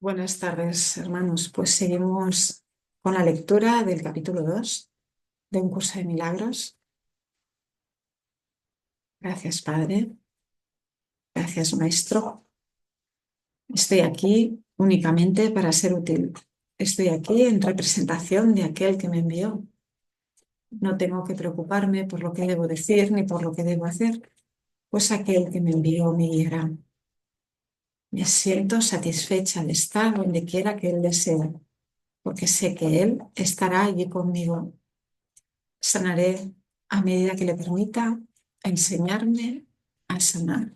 Buenas tardes, hermanos. Pues seguimos con la lectura del capítulo 2 de Un curso de milagros. Gracias, Padre. Gracias, Maestro. Estoy aquí únicamente para ser útil. Estoy aquí en representación de aquel que me envió. No tengo que preocuparme por lo que debo decir ni por lo que debo hacer, pues aquel que me envió me guiará. Me siento satisfecha de estar donde quiera que Él desee, porque sé que Él estará allí conmigo. Sanaré a medida que le permita enseñarme a sanar.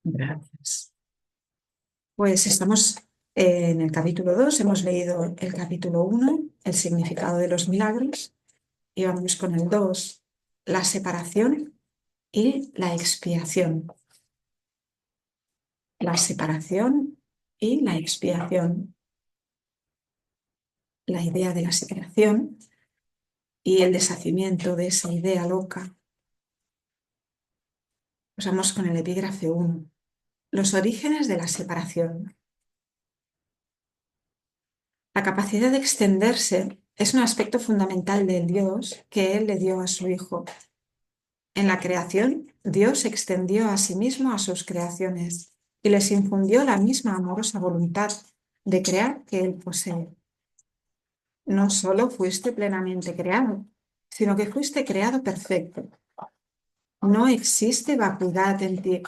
Gracias. Pues estamos en el capítulo 2. Hemos leído el capítulo 1, el significado de los milagros, y vamos con el 2, la separación y la expiación. La separación y la expiación. La idea de la separación y el deshacimiento de esa idea loca. Pues vamos con el epígrafe 1. Los orígenes de la separación. La capacidad de extenderse es un aspecto fundamental del Dios que Él le dio a su Hijo. En la creación, Dios extendió a sí mismo a sus creaciones y les infundió la misma amorosa voluntad de crear que Él posee. No solo fuiste plenamente creado, sino que fuiste creado perfecto. No existe vacuidad en ti.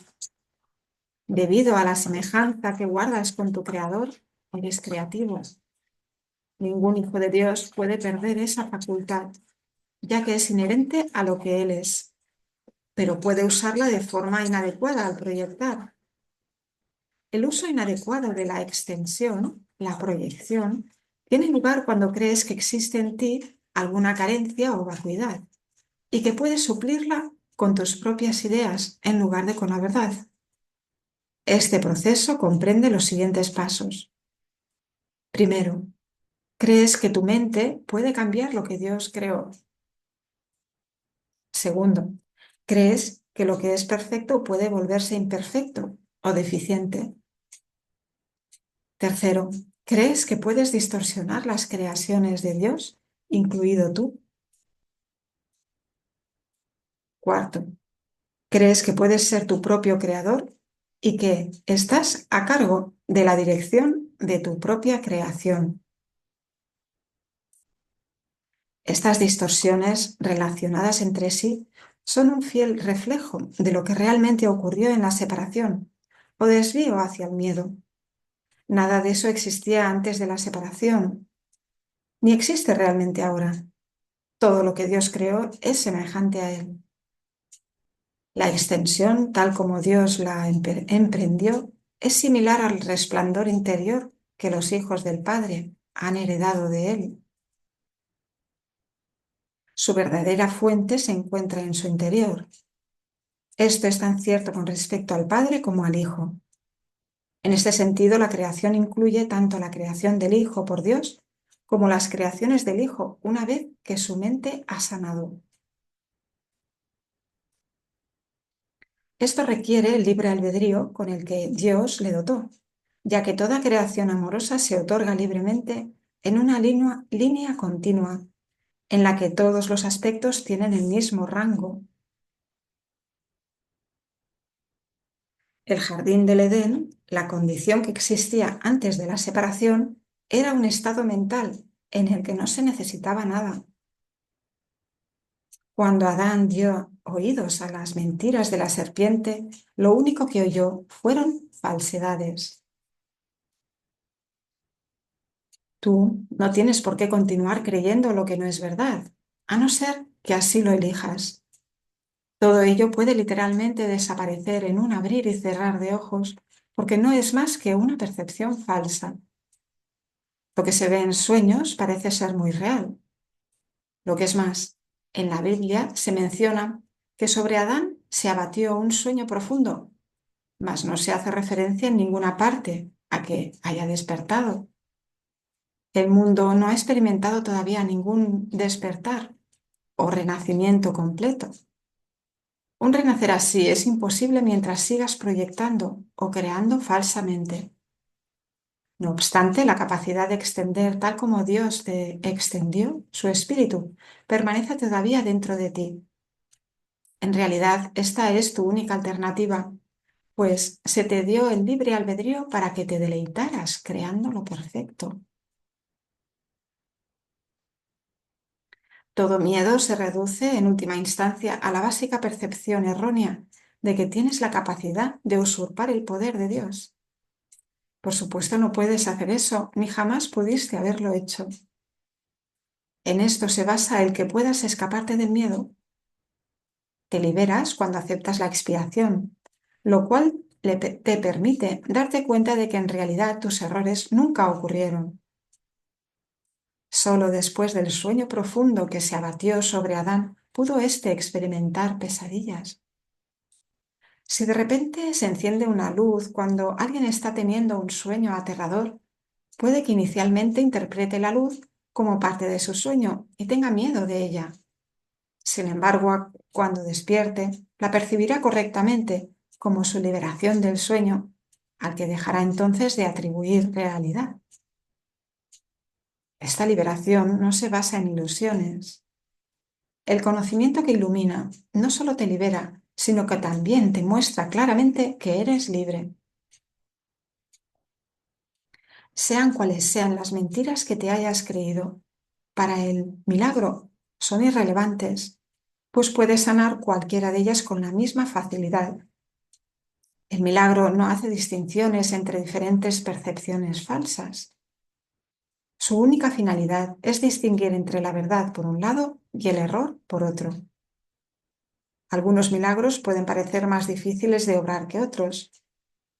Debido a la semejanza que guardas con tu Creador, eres creativo. Ningún hijo de Dios puede perder esa facultad, ya que es inherente a lo que Él es, pero puede usarla de forma inadecuada al proyectar. El uso inadecuado de la extensión, la proyección, tiene lugar cuando crees que existe en ti alguna carencia o vacuidad y que puedes suplirla con tus propias ideas en lugar de con la verdad. Este proceso comprende los siguientes pasos. Primero, crees que tu mente puede cambiar lo que Dios creó. Segundo, crees que lo que es perfecto puede volverse imperfecto o deficiente. Tercero, crees que puedes distorsionar las creaciones de Dios, incluido tú. Cuarto, crees que puedes ser tu propio creador y que estás a cargo de la dirección de tu propia creación. Estas distorsiones relacionadas entre sí son un fiel reflejo de lo que realmente ocurrió en la separación o desvío hacia el miedo. Nada de eso existía antes de la separación, ni existe realmente ahora. Todo lo que Dios creó es semejante a Él. La extensión, tal como Dios la emprendió, es similar al resplandor interior que los hijos del Padre han heredado de Él. Su verdadera fuente se encuentra en su interior. Esto es tan cierto con respecto al Padre como al Hijo. En este sentido, la creación incluye tanto la creación del Hijo por Dios como las creaciones del Hijo una vez que su mente ha sanado. Esto requiere el libre albedrío con el que Dios le dotó, ya que toda creación amorosa se otorga libremente en una línea continua, en la que todos los aspectos tienen el mismo rango. El jardín del Edén, la condición que existía antes de la separación, era un estado mental en el que no se necesitaba nada. Cuando Adán dio oídos a las mentiras de la serpiente, lo único que oyó fueron falsedades. Tú no tienes por qué continuar creyendo lo que no es verdad, a no ser que así lo elijas. Todo ello puede literalmente desaparecer en un abrir y cerrar de ojos, porque no es más que una percepción falsa. Lo que se ve en sueños parece ser muy real. Lo que es más, en la Biblia se menciona que sobre Adán se abatió un sueño profundo, mas no se hace referencia en ninguna parte a que haya despertado. El mundo no ha experimentado todavía ningún despertar, o renacimiento completo. Un renacer así es imposible mientras sigas proyectando o creando falsamente. No obstante, la capacidad de extender tal como Dios te extendió su espíritu permanece todavía dentro de ti. En realidad, esta es tu única alternativa, pues se te dio el libre albedrío para que te deleitaras creando lo perfecto. Todo miedo se reduce en última instancia a la básica percepción errónea de que tienes la capacidad de usurpar el poder de Dios. Por supuesto, no puedes hacer eso, ni jamás pudiste haberlo hecho. En esto se basa el que puedas escaparte del miedo. Te liberas cuando aceptas la expiación, lo cual te permite darte cuenta de que en realidad tus errores nunca ocurrieron. Solo después del sueño profundo que se abatió sobre Adán pudo éste experimentar pesadillas. Si de repente se enciende una luz cuando alguien está teniendo un sueño aterrador, puede que inicialmente interprete la luz como parte de su sueño y tenga miedo de ella. Sin embargo, cuando despierte, la percibirá correctamente como su liberación del sueño, al que dejará entonces de atribuir realidad. Esta liberación no se basa en ilusiones. El conocimiento que ilumina no solo te libera, sino que también te muestra claramente que eres libre. Sean cuales sean las mentiras que te hayas creído, para el milagro son irrelevantes, pues puedes sanar cualquiera de ellas con la misma facilidad. El milagro no hace distinciones entre diferentes percepciones falsas. Su única finalidad es distinguir entre la verdad por un lado y el error por otro. Algunos milagros pueden parecer más difíciles de obrar que otros,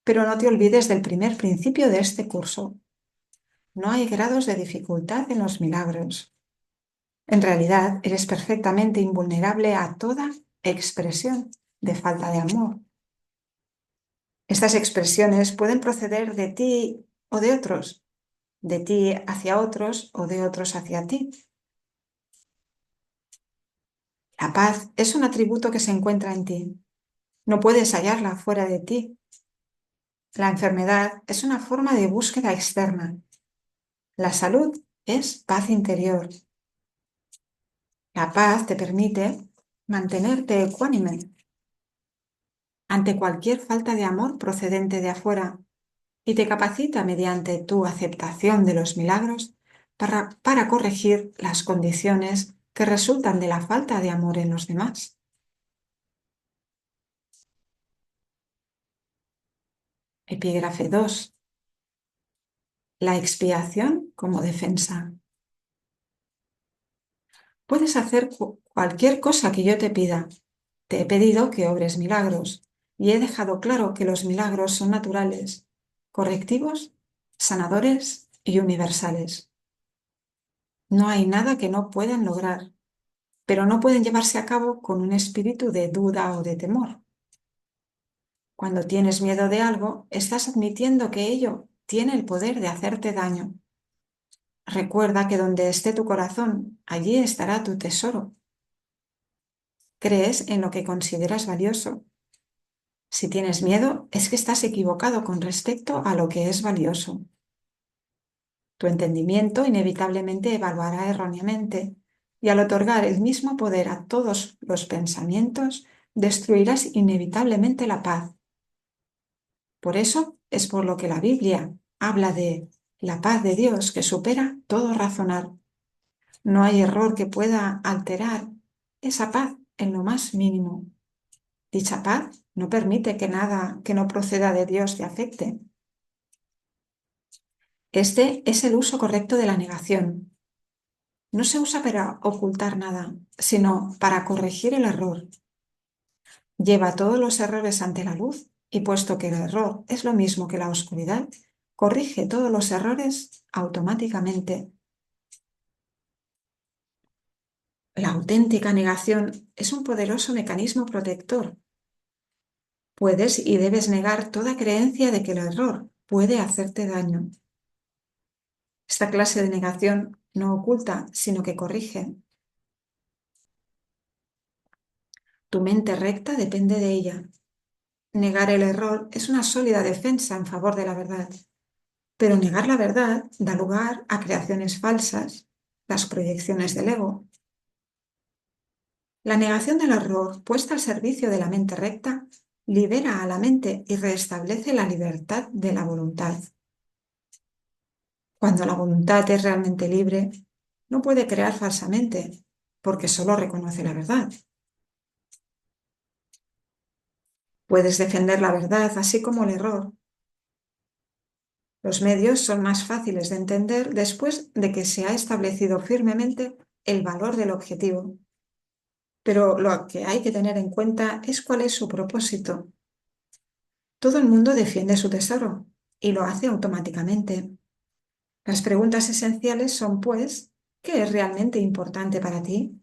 pero no te olvides del primer principio de este curso. No hay grados de dificultad en los milagros. En realidad, eres perfectamente invulnerable a toda expresión de falta de amor. Estas expresiones pueden proceder de ti o de otros, de ti hacia otros o de otros hacia ti. La paz es un atributo que se encuentra en ti. No puedes hallarla fuera de ti. La enfermedad es una forma de búsqueda externa. La salud es paz interior. La paz te permite mantenerte ecuánime ante cualquier falta de amor procedente de afuera y te capacita mediante tu aceptación de los milagros para corregir las condiciones que resultan de la falta de amor en los demás. Epígrafe 2. La expiación como defensa. Puedes hacer cualquier cosa que yo te pida. Te he pedido que obres milagros y he dejado claro que los milagros son naturales, correctivos, sanadores y universales. No hay nada que no puedan lograr, pero no pueden llevarse a cabo con un espíritu de duda o de temor. Cuando tienes miedo de algo, estás admitiendo que ello tiene el poder de hacerte daño. Recuerda que donde esté tu corazón, allí estará tu tesoro. Crees en lo que consideras valioso. Si tienes miedo, es que estás equivocado con respecto a lo que es valioso. Tu entendimiento inevitablemente evaluará erróneamente, y al otorgar el mismo poder a todos los pensamientos, destruirás inevitablemente la paz. Por eso es por lo que la Biblia habla de la paz de Dios que supera todo razonar. No hay error que pueda alterar esa paz en lo más mínimo. Dicha paz no permite que nada que no proceda de Dios te afecte. Este es el uso correcto de la negación. No se usa para ocultar nada, sino para corregir el error. Lleva todos los errores ante la luz y puesto que el error es lo mismo que la oscuridad, corrige todos los errores automáticamente. La auténtica negación es un poderoso mecanismo protector. Puedes y debes negar toda creencia de que el error puede hacerte daño. Esta clase de negación no oculta, sino que corrige. Tu mente recta depende de ella. Negar el error es una sólida defensa en favor de la verdad, pero negar la verdad da lugar a creaciones falsas, las proyecciones del ego. La negación del error, puesta al servicio de la mente recta, libera a la mente y restablece la libertad de la voluntad. Cuando la voluntad es realmente libre, no puede crear falsamente, porque solo reconoce la verdad. Puedes defender la verdad así como el error. Los medios son más fáciles de entender después de que se ha establecido firmemente el valor del objetivo. Pero lo que hay que tener en cuenta es cuál es su propósito. Todo el mundo defiende su tesoro y lo hace automáticamente. Las preguntas esenciales son, pues, ¿qué es realmente importante para ti?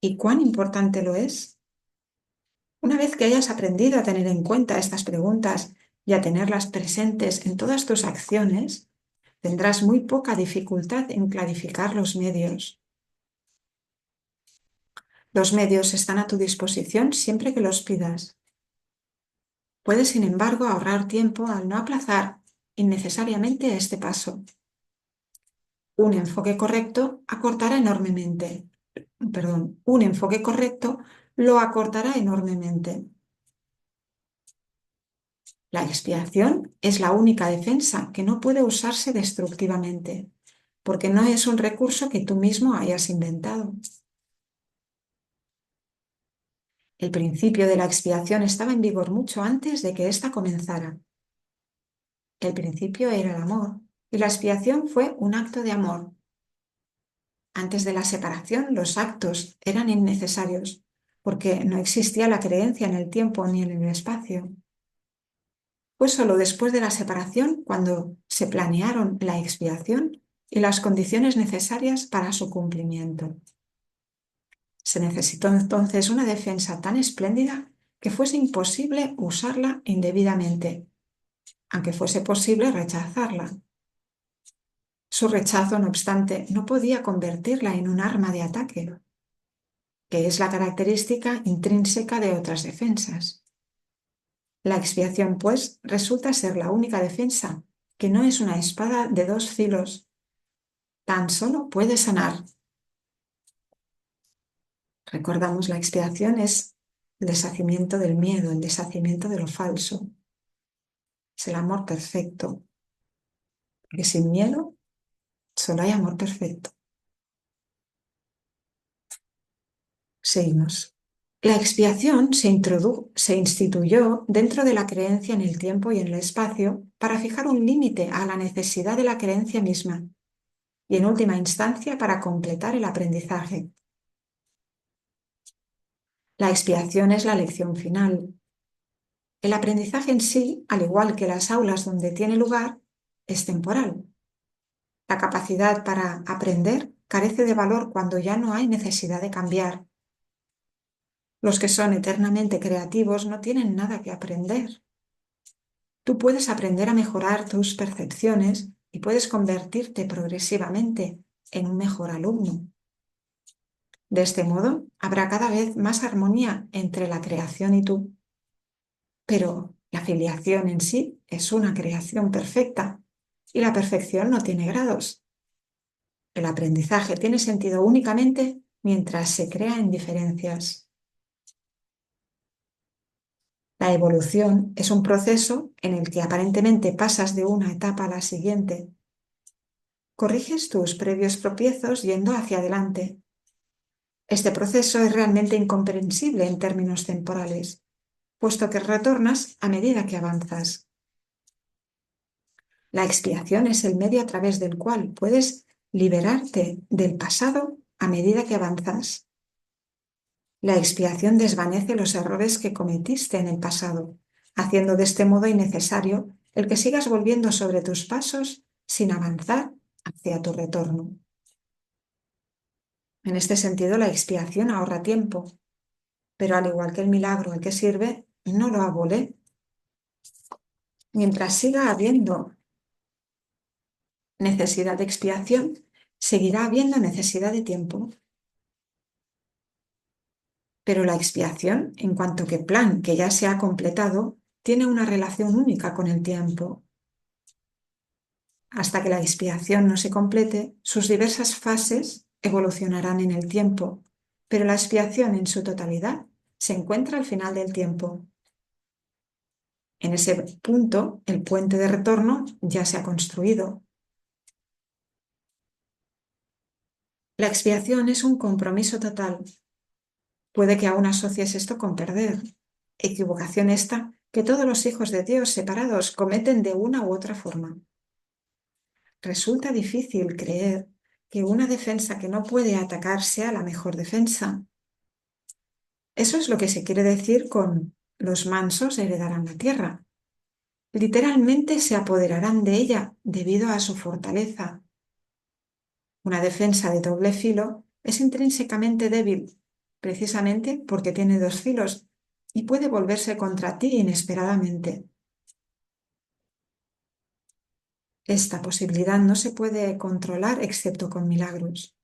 ¿Y cuán importante lo es? Una vez que hayas aprendido a tener en cuenta estas preguntas y a tenerlas presentes en todas tus acciones, tendrás muy poca dificultad en clarificar los medios. Los medios están a tu disposición siempre que los pidas. Puedes, sin embargo, ahorrar tiempo al no aplazar innecesariamente este paso. Un enfoque correcto acortará enormemente. Un enfoque correcto lo acortará enormemente. La expiación es la única defensa que no puede usarse destructivamente, porque no es un recurso que tú mismo hayas inventado. El principio de la expiación estaba en vigor mucho antes de que ésta comenzara. El principio era el amor, y la expiación fue un acto de amor. Antes de la separación, los actos eran innecesarios, porque no existía la creencia en el tiempo ni en el espacio. Fue solo después de la separación cuando se planearon la expiación y las condiciones necesarias para su cumplimiento. Se necesitó entonces una defensa tan espléndida que fuese imposible usarla indebidamente, aunque fuese posible rechazarla. Su rechazo, no obstante, no podía convertirla en un arma de ataque, que es la característica intrínseca de otras defensas. La expiación, pues, resulta ser la única defensa que no es una espada de dos filos. Tan solo puede sanar. Recordamos, la expiación es el deshacimiento del miedo, el deshacimiento de lo falso. Es el amor perfecto. Porque sin miedo solo hay amor perfecto. Seguimos. La expiación se instituyó dentro de la creencia en el tiempo y en el espacio para fijar un límite a la necesidad de la creencia misma y, en última instancia, para completar el aprendizaje. La expiación es la lección final. El aprendizaje en sí, al igual que las aulas donde tiene lugar, es temporal. La capacidad para aprender carece de valor cuando ya no hay necesidad de cambiar. Los que son eternamente creativos no tienen nada que aprender. Tú puedes aprender a mejorar tus percepciones y puedes convertirte progresivamente en un mejor alumno. De este modo, habrá cada vez más armonía entre la creación y tú. Pero la filiación en sí es una creación perfecta y la perfección no tiene grados. El aprendizaje tiene sentido únicamente mientras se crean diferencias. La evolución es un proceso en el que aparentemente pasas de una etapa a la siguiente. Corriges tus previos tropiezos yendo hacia adelante. Este proceso es realmente incomprensible en términos temporales, puesto que retornas a medida que avanzas. La expiación es el medio a través del cual puedes liberarte del pasado a medida que avanzas. La expiación desvanece los errores que cometiste en el pasado, haciendo de este modo innecesario el que sigas volviendo sobre tus pasos sin avanzar hacia tu retorno. En este sentido, la expiación ahorra tiempo, pero al igual que el milagro al que sirve, no lo abole. Mientras siga habiendo necesidad de expiación, seguirá habiendo necesidad de tiempo. Pero la expiación, en cuanto que plan que ya se ha completado, tiene una relación única con el tiempo. Hasta que la expiación no se complete, sus diversas fases evolucionarán en el tiempo, pero la expiación en su totalidad se encuentra al final del tiempo. En ese punto, el puente de retorno ya se ha construido. La expiación es un compromiso total. Puede que aún asocies esto con perder. Equivocación esta que todos los hijos de Dios separados cometen de una u otra forma. Resulta difícil creer que una defensa que no puede atacar sea la mejor defensa. Eso es lo que se quiere decir con los mansos heredarán la tierra. Literalmente se apoderarán de ella debido a su fortaleza. Una defensa de doble filo es intrínsecamente débil, precisamente porque tiene dos filos y puede volverse contra ti inesperadamente. Esta posibilidad no se puede controlar excepto con milagros.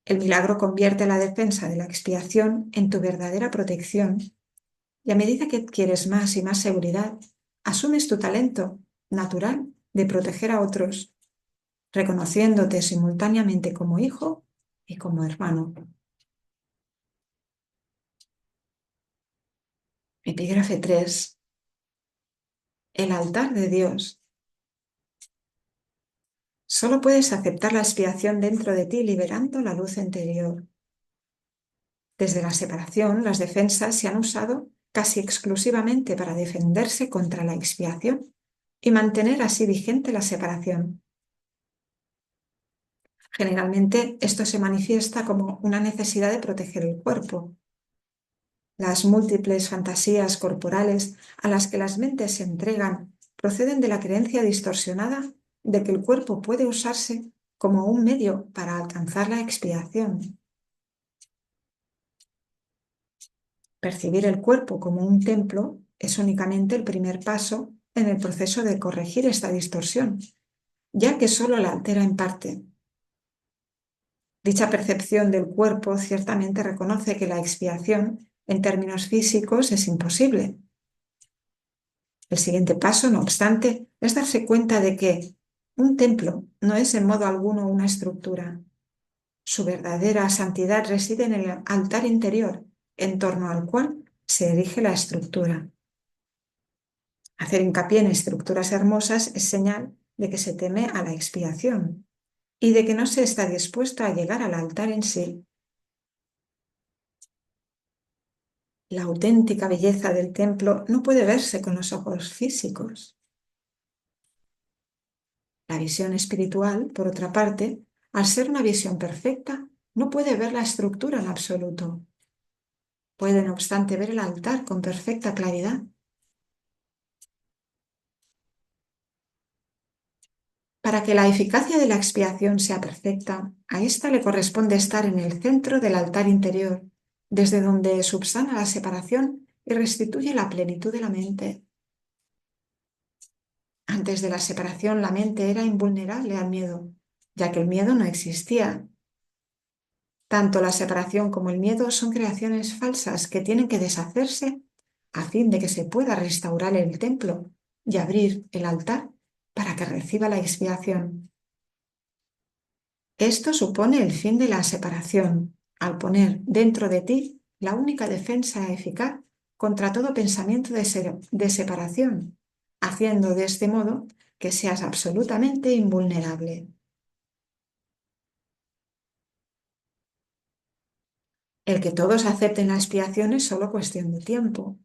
El milagro convierte la defensa de la expiación en tu verdadera protección y a medida que adquieres más y más seguridad, asumes tu talento natural de proteger a otros, reconociéndote simultáneamente como hijo y como hermano. Epígrafe 3. El altar de Dios. Solo puedes aceptar la expiación dentro de ti liberando la luz interior. Desde la separación, las defensas se han usado casi exclusivamente para defenderse contra la expiación y mantener así vigente la separación. Generalmente esto se manifiesta como una necesidad de proteger el cuerpo. Las múltiples fantasías corporales a las que las mentes se entregan proceden de la creencia distorsionada de que el cuerpo puede usarse como un medio para alcanzar la expiación. Percibir el cuerpo como un templo es únicamente el primer paso en el proceso de corregir esta distorsión, ya que solo la altera en parte. Dicha percepción del cuerpo ciertamente reconoce que la expiación, en términos físicos, es imposible. El siguiente paso, no obstante, es darse cuenta de que un templo no es en modo alguno una estructura. Su verdadera santidad reside en el altar interior, en torno al cual se erige la estructura. Hacer hincapié en estructuras hermosas es señal de que se teme a la expiación y de que no se está dispuesto a llegar al altar en sí. La auténtica belleza del templo no puede verse con los ojos físicos. La visión espiritual, por otra parte, al ser una visión perfecta, no puede ver la estructura en absoluto. Puede, no obstante, ver el altar con perfecta claridad. Para que la eficacia de la expiación sea perfecta, a ésta le corresponde estar en el centro del altar interior, desde donde subsana la separación y restituye la plenitud de la mente. Antes de la separación, la mente era invulnerable al miedo, ya que el miedo no existía. Tanto la separación como el miedo son creaciones falsas que tienen que deshacerse a fin de que se pueda restaurar el templo y abrir el altar para que reciba la expiación. Esto supone el fin de la separación, al poner dentro de ti la única defensa eficaz contra todo pensamiento de separación, haciendo de este modo que seas absolutamente invulnerable. El que todos acepten la expiación es solo cuestión de tiempo.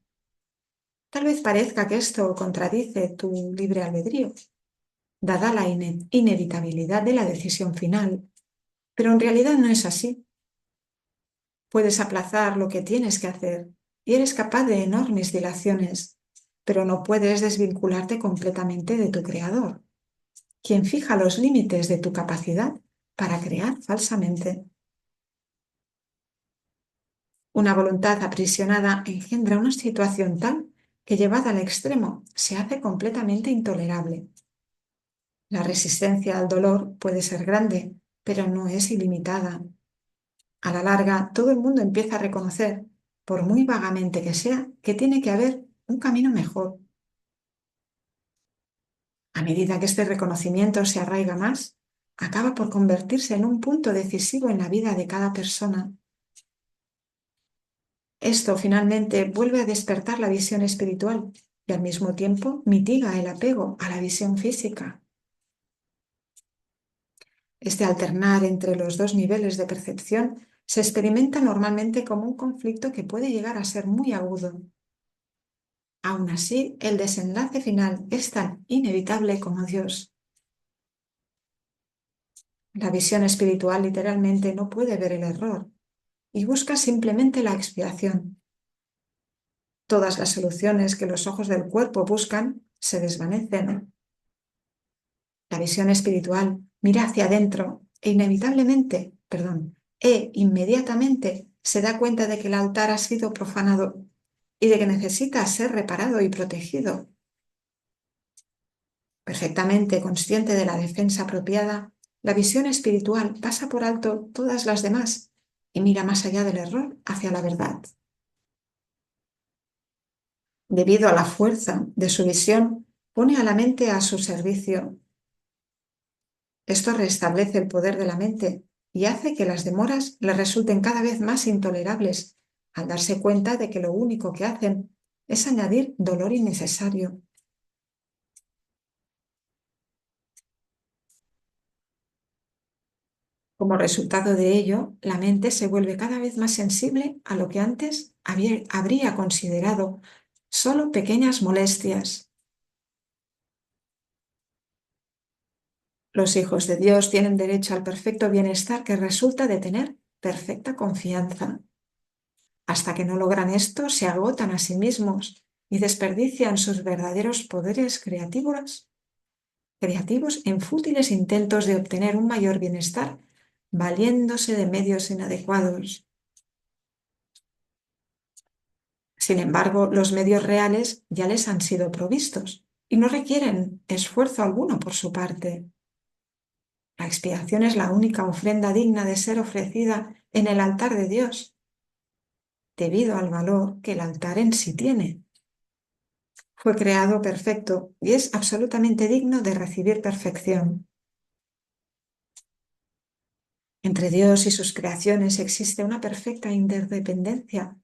Tal vez parezca que esto contradice tu libre albedrío, dada la inevitabilidad de la decisión final, pero en realidad no es así. Puedes aplazar lo que tienes que hacer y eres capaz de enormes dilaciones, pero no puedes desvincularte completamente de tu Creador, quien fija los límites de tu capacidad para crear falsamente. Una voluntad aprisionada engendra una situación tal que llevada al extremo se hace completamente intolerable. La resistencia al dolor puede ser grande, pero no es ilimitada. A la larga, todo el mundo empieza a reconocer, por muy vagamente que sea, que tiene que haber un camino mejor. A medida que este reconocimiento se arraiga más, acaba por convertirse en un punto decisivo en la vida de cada persona. Esto finalmente vuelve a despertar la visión espiritual y al mismo tiempo mitiga el apego a la visión física. Este alternar entre los dos niveles de percepción se experimenta normalmente como un conflicto que puede llegar a ser muy agudo. Aún así, el desenlace final es tan inevitable como Dios. La visión espiritual literalmente no puede ver el error y busca simplemente la expiación. Todas las soluciones que los ojos del cuerpo buscan se desvanecen. La visión espiritual mira hacia adentro e inmediatamente se da cuenta de que el altar ha sido profanado y de que necesita ser reparado y protegido. Perfectamente consciente de la defensa apropiada, la visión espiritual pasa por alto todas las demás y mira más allá del error hacia la verdad. Debido a la fuerza de su visión, pone a la mente a su servicio. Esto restablece el poder de la mente y hace que las demoras le resulten cada vez más intolerables, al darse cuenta de que lo único que hacen es añadir dolor innecesario. Como resultado de ello, la mente se vuelve cada vez más sensible a lo que antes habría considerado solo pequeñas molestias. Los hijos de Dios tienen derecho al perfecto bienestar que resulta de tener perfecta confianza. Hasta que no logran esto, se agotan a sí mismos y desperdician sus verdaderos poderes creativos en fútiles intentos de obtener un mayor bienestar, valiéndose de medios inadecuados. Sin embargo, los medios reales ya les han sido provistos y no requieren esfuerzo alguno por su parte. La expiación es la única ofrenda digna de ser ofrecida en el altar de Dios, debido al valor que el altar en sí tiene. Fue creado perfecto y es absolutamente digno de recibir perfección. Entre Dios y sus creaciones existe una perfecta interdependencia.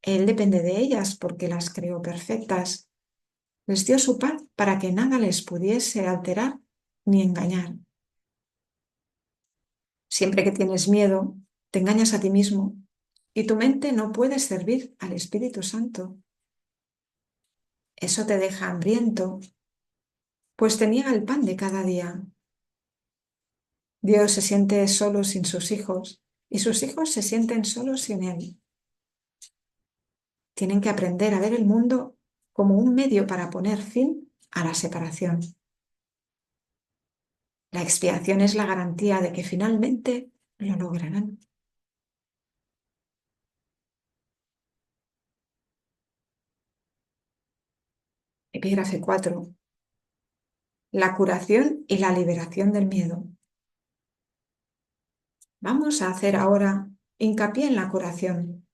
Él depende de ellas porque las creó perfectas. Les dio su paz para que nada les pudiese alterar ni engañar. Siempre que tienes miedo, te engañas a ti mismo y tu mente no puede servir al Espíritu Santo. Eso te deja hambriento, pues te niega el pan de cada día. Dios se siente solo sin sus hijos y sus hijos se sienten solos sin Él. Tienen que aprender a ver el mundo como un medio para poner fin a la separación. La expiación es la garantía de que finalmente lo lograrán. Epígrafe 4. La curación y la liberación del miedo. Vamos a hacer ahora hincapié en la curación.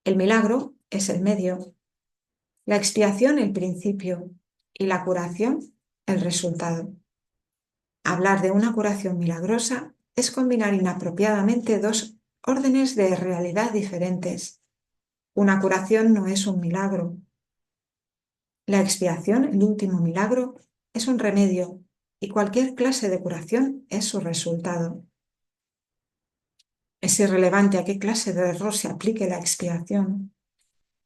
El milagro es el medio, la expiación el principio y la curación el resultado. Hablar de una curación milagrosa es combinar inapropiadamente dos órdenes de realidad diferentes. Una curación no es un milagro. La expiación, el último milagro, es un remedio y cualquier clase de curación es su resultado. Es irrelevante a qué clase de error se aplique la expiación.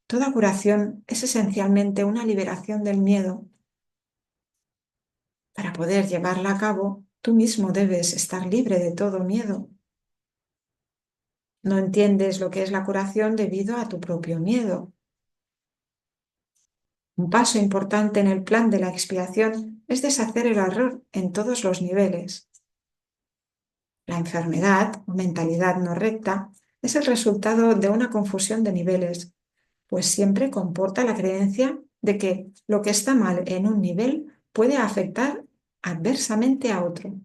Toda curación es esencialmente una liberación del miedo. Para poder llevarla a cabo, tú mismo debes estar libre de todo miedo. No entiendes lo que es la curación debido a tu propio miedo. Un paso importante en el plan de la expiación es deshacer el error en todos los niveles. La enfermedad o mentalidad no recta es el resultado de una confusión de niveles, pues siempre comporta la creencia de que lo que está mal en un nivel puede afectar adversamente a otro.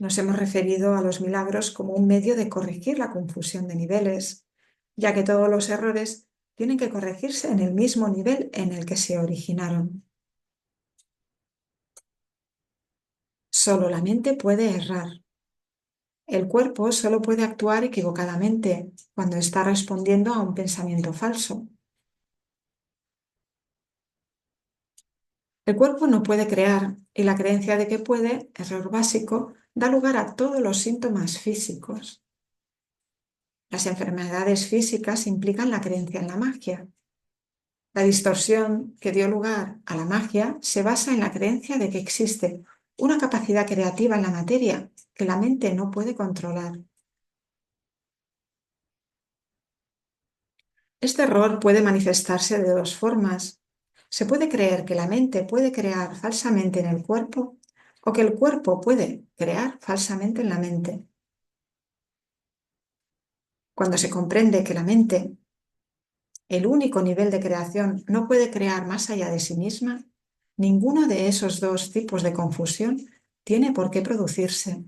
Nos hemos referido a los milagros como un medio de corregir la confusión de niveles, ya que todos los errores tienen que corregirse en el mismo nivel en el que se originaron. Solo la mente puede errar. El cuerpo solo puede actuar equivocadamente cuando está respondiendo a un pensamiento falso. El cuerpo no puede crear y la creencia de que puede, error básico, da lugar a todos los síntomas físicos. Las enfermedades físicas implican la creencia en la magia. La distorsión que dio lugar a la magia se basa en la creencia de que existe una capacidad creativa en la materia que la mente no puede controlar. Este error puede manifestarse de dos formas. Se puede creer que la mente puede crear falsamente en el cuerpo o que el cuerpo puede crear falsamente en la mente. Cuando se comprende que la mente, el único nivel de creación, no puede crear más allá de sí misma, ninguno de esos dos tipos de confusión tiene por qué producirse.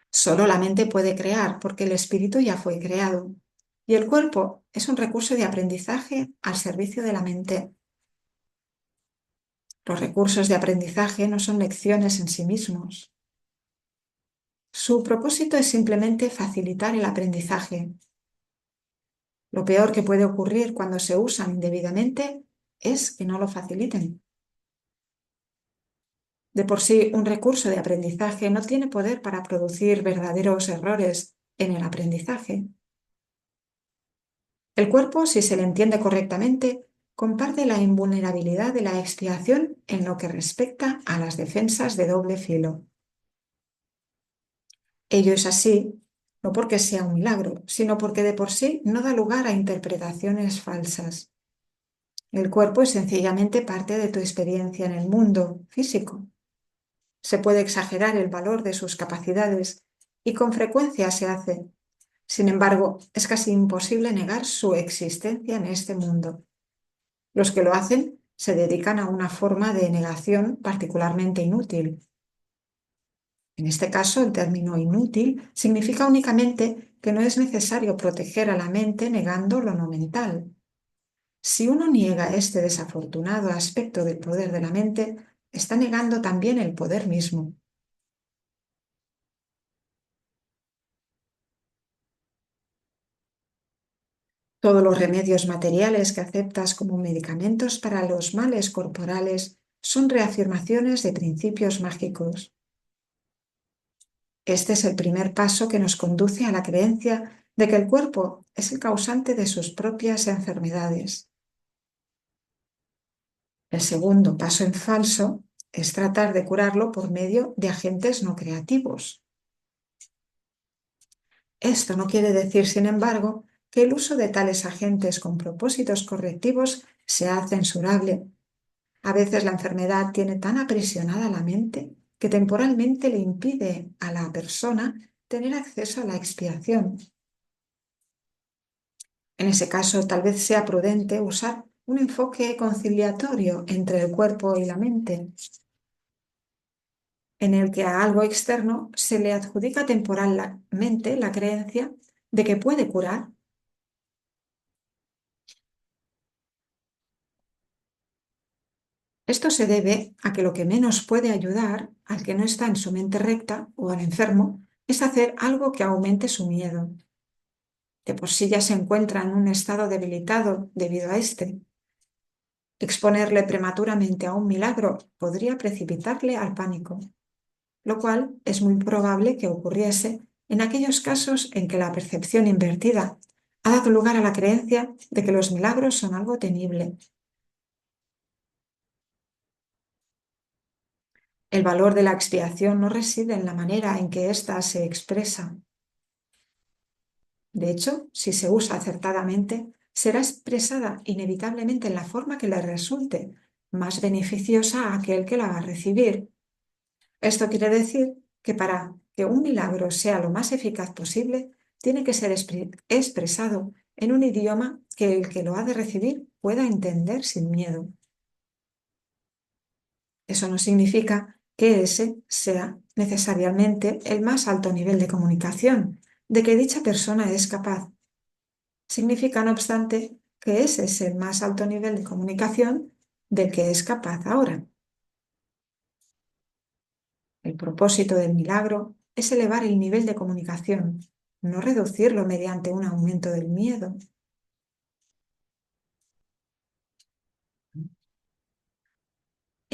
Solo la mente puede crear porque el espíritu ya fue creado y el cuerpo es un recurso de aprendizaje al servicio de la mente. Los recursos de aprendizaje no son lecciones en sí mismos. Su propósito es simplemente facilitar el aprendizaje. Lo peor que puede ocurrir cuando se usan indebidamente es que no lo faciliten. De por sí, un recurso de aprendizaje no tiene poder para producir verdaderos errores en el aprendizaje. El cuerpo, si se le entiende correctamente, comparte la invulnerabilidad de la expiación en lo que respecta a las defensas de doble filo. Ello es así, no porque sea un milagro, sino porque de por sí no da lugar a interpretaciones falsas. El cuerpo es sencillamente parte de tu experiencia en el mundo físico. Se puede exagerar el valor de sus capacidades y con frecuencia se hace. Sin embargo, es casi imposible negar su existencia en este mundo. Los que lo hacen se dedican a una forma de negación particularmente inútil. En este caso, el término inútil significa únicamente que no es necesario proteger a la mente negando lo no mental. Si uno niega este desafortunado aspecto del poder de la mente, está negando también el poder mismo. Todos los remedios materiales que aceptas como medicamentos para los males corporales son reafirmaciones de principios mágicos. Este es el primer paso que nos conduce a la creencia de que el cuerpo es el causante de sus propias enfermedades. El segundo paso en falso es tratar de curarlo por medio de agentes no creativos. Esto no quiere decir, sin embargo, que el uso de tales agentes con propósitos correctivos sea censurable. A veces la enfermedad tiene tan aprisionada la mente que temporalmente le impide a la persona tener acceso a la expiación. En ese caso, tal vez sea prudente usar un enfoque conciliatorio entre el cuerpo y la mente, en el que a algo externo se le adjudica temporalmente la creencia de que puede curar. Esto se debe a que lo que menos puede ayudar al que no está en su mente recta o al enfermo es hacer algo que aumente su miedo. De por sí ya se encuentra en un estado debilitado debido a este. Exponerle prematuramente a un milagro podría precipitarle al pánico, lo cual es muy probable que ocurriese en aquellos casos en que la percepción invertida ha dado lugar a la creencia de que los milagros son algo temible. El valor de la expiación no reside en la manera en que ésta se expresa. De hecho, si se usa acertadamente, será expresada inevitablemente en la forma que le resulte más beneficiosa a aquel que la va a recibir. Esto quiere decir que para que un milagro sea lo más eficaz posible, tiene que ser expresado en un idioma que el que lo ha de recibir pueda entender sin miedo. Eso no significa que ese sea necesariamente el más alto nivel de comunicación de que dicha persona es capaz. Significa, no obstante, que ese es el más alto nivel de comunicación del que es capaz ahora. El propósito del milagro es elevar el nivel de comunicación, no reducirlo mediante un aumento del miedo.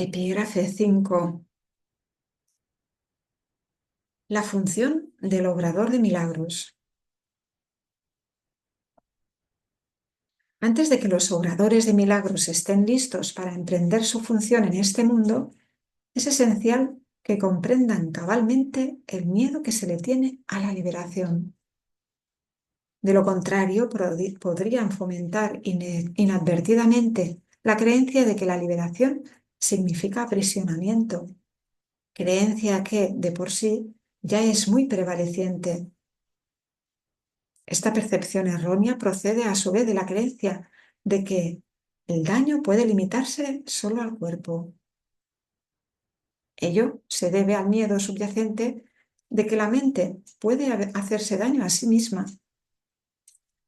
Epígrafe 5. La función del obrador de milagros. Antes de que los obradores de milagros estén listos para emprender su función en este mundo, es esencial que comprendan cabalmente el miedo que se le tiene a la liberación. De lo contrario, podrían fomentar inadvertidamente la creencia de que la liberación significa aprisionamiento, creencia que, de por sí, ya es muy prevaleciente. Esta percepción errónea procede a su vez de la creencia de que el daño puede limitarse solo al cuerpo. Ello se debe al miedo subyacente de que la mente puede hacerse daño a sí misma.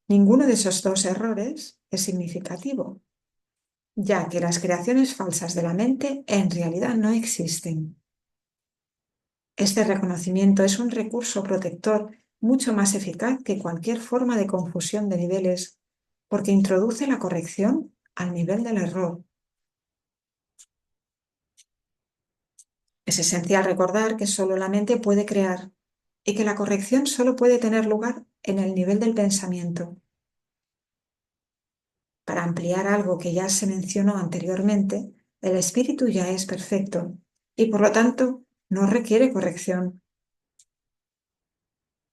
Ninguno de esos dos errores es significativo, ya que las creaciones falsas de la mente en realidad no existen. Este reconocimiento es un recurso protector mucho más eficaz que cualquier forma de confusión de niveles, porque introduce la corrección al nivel del error. Es esencial recordar que solo la mente puede crear y que la corrección solo puede tener lugar en el nivel del pensamiento. Para ampliar algo que ya se mencionó anteriormente, el espíritu ya es perfecto y por lo tanto no requiere corrección.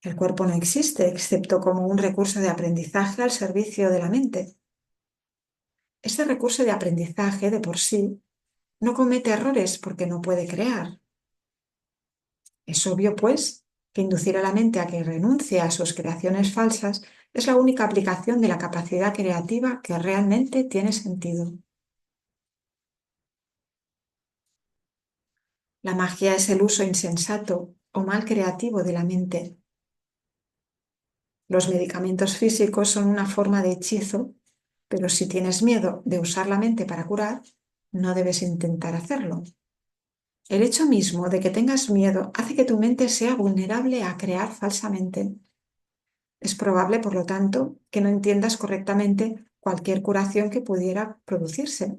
El cuerpo no existe excepto como un recurso de aprendizaje al servicio de la mente. Este recurso de aprendizaje de por sí no comete errores porque no puede crear. Es obvio, pues, que inducir a la mente a que renuncie a sus creaciones falsas es la única aplicación de la capacidad creativa que realmente tiene sentido. La magia es el uso insensato o mal creativo de la mente. Los medicamentos físicos son una forma de hechizo, pero si tienes miedo de usar la mente para curar, no debes intentar hacerlo. El hecho mismo de que tengas miedo hace que tu mente sea vulnerable a crear falsamente. Es probable, por lo tanto, que no entiendas correctamente cualquier curación que pudiera producirse.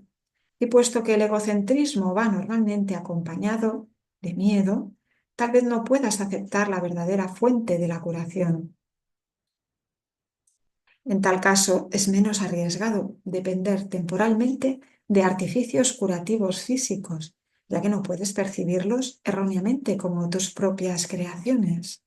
Y puesto que el egocentrismo va normalmente acompañado de miedo, tal vez no puedas aceptar la verdadera fuente de la curación. En tal caso, es menos arriesgado depender temporalmente de artificios curativos físicos, ya que no puedes percibirlos erróneamente como tus propias creaciones.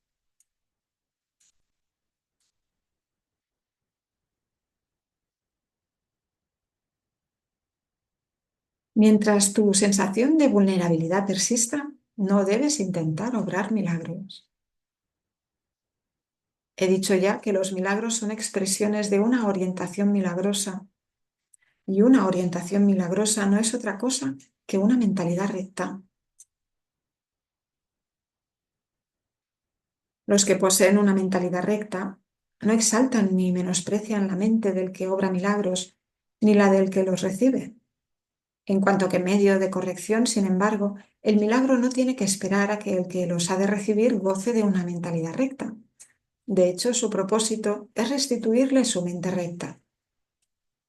Mientras tu sensación de vulnerabilidad persista, no debes intentar obrar milagros. He dicho ya que los milagros son expresiones de una orientación milagrosa, y una orientación milagrosa no es otra cosa que una mentalidad recta. Los que poseen una mentalidad recta no exaltan ni menosprecian la mente del que obra milagros, ni la del que los recibe. En cuanto que medio de corrección, sin embargo, el milagro no tiene que esperar a que el que los ha de recibir goce de una mentalidad recta. De hecho, su propósito es restituirle su mente recta.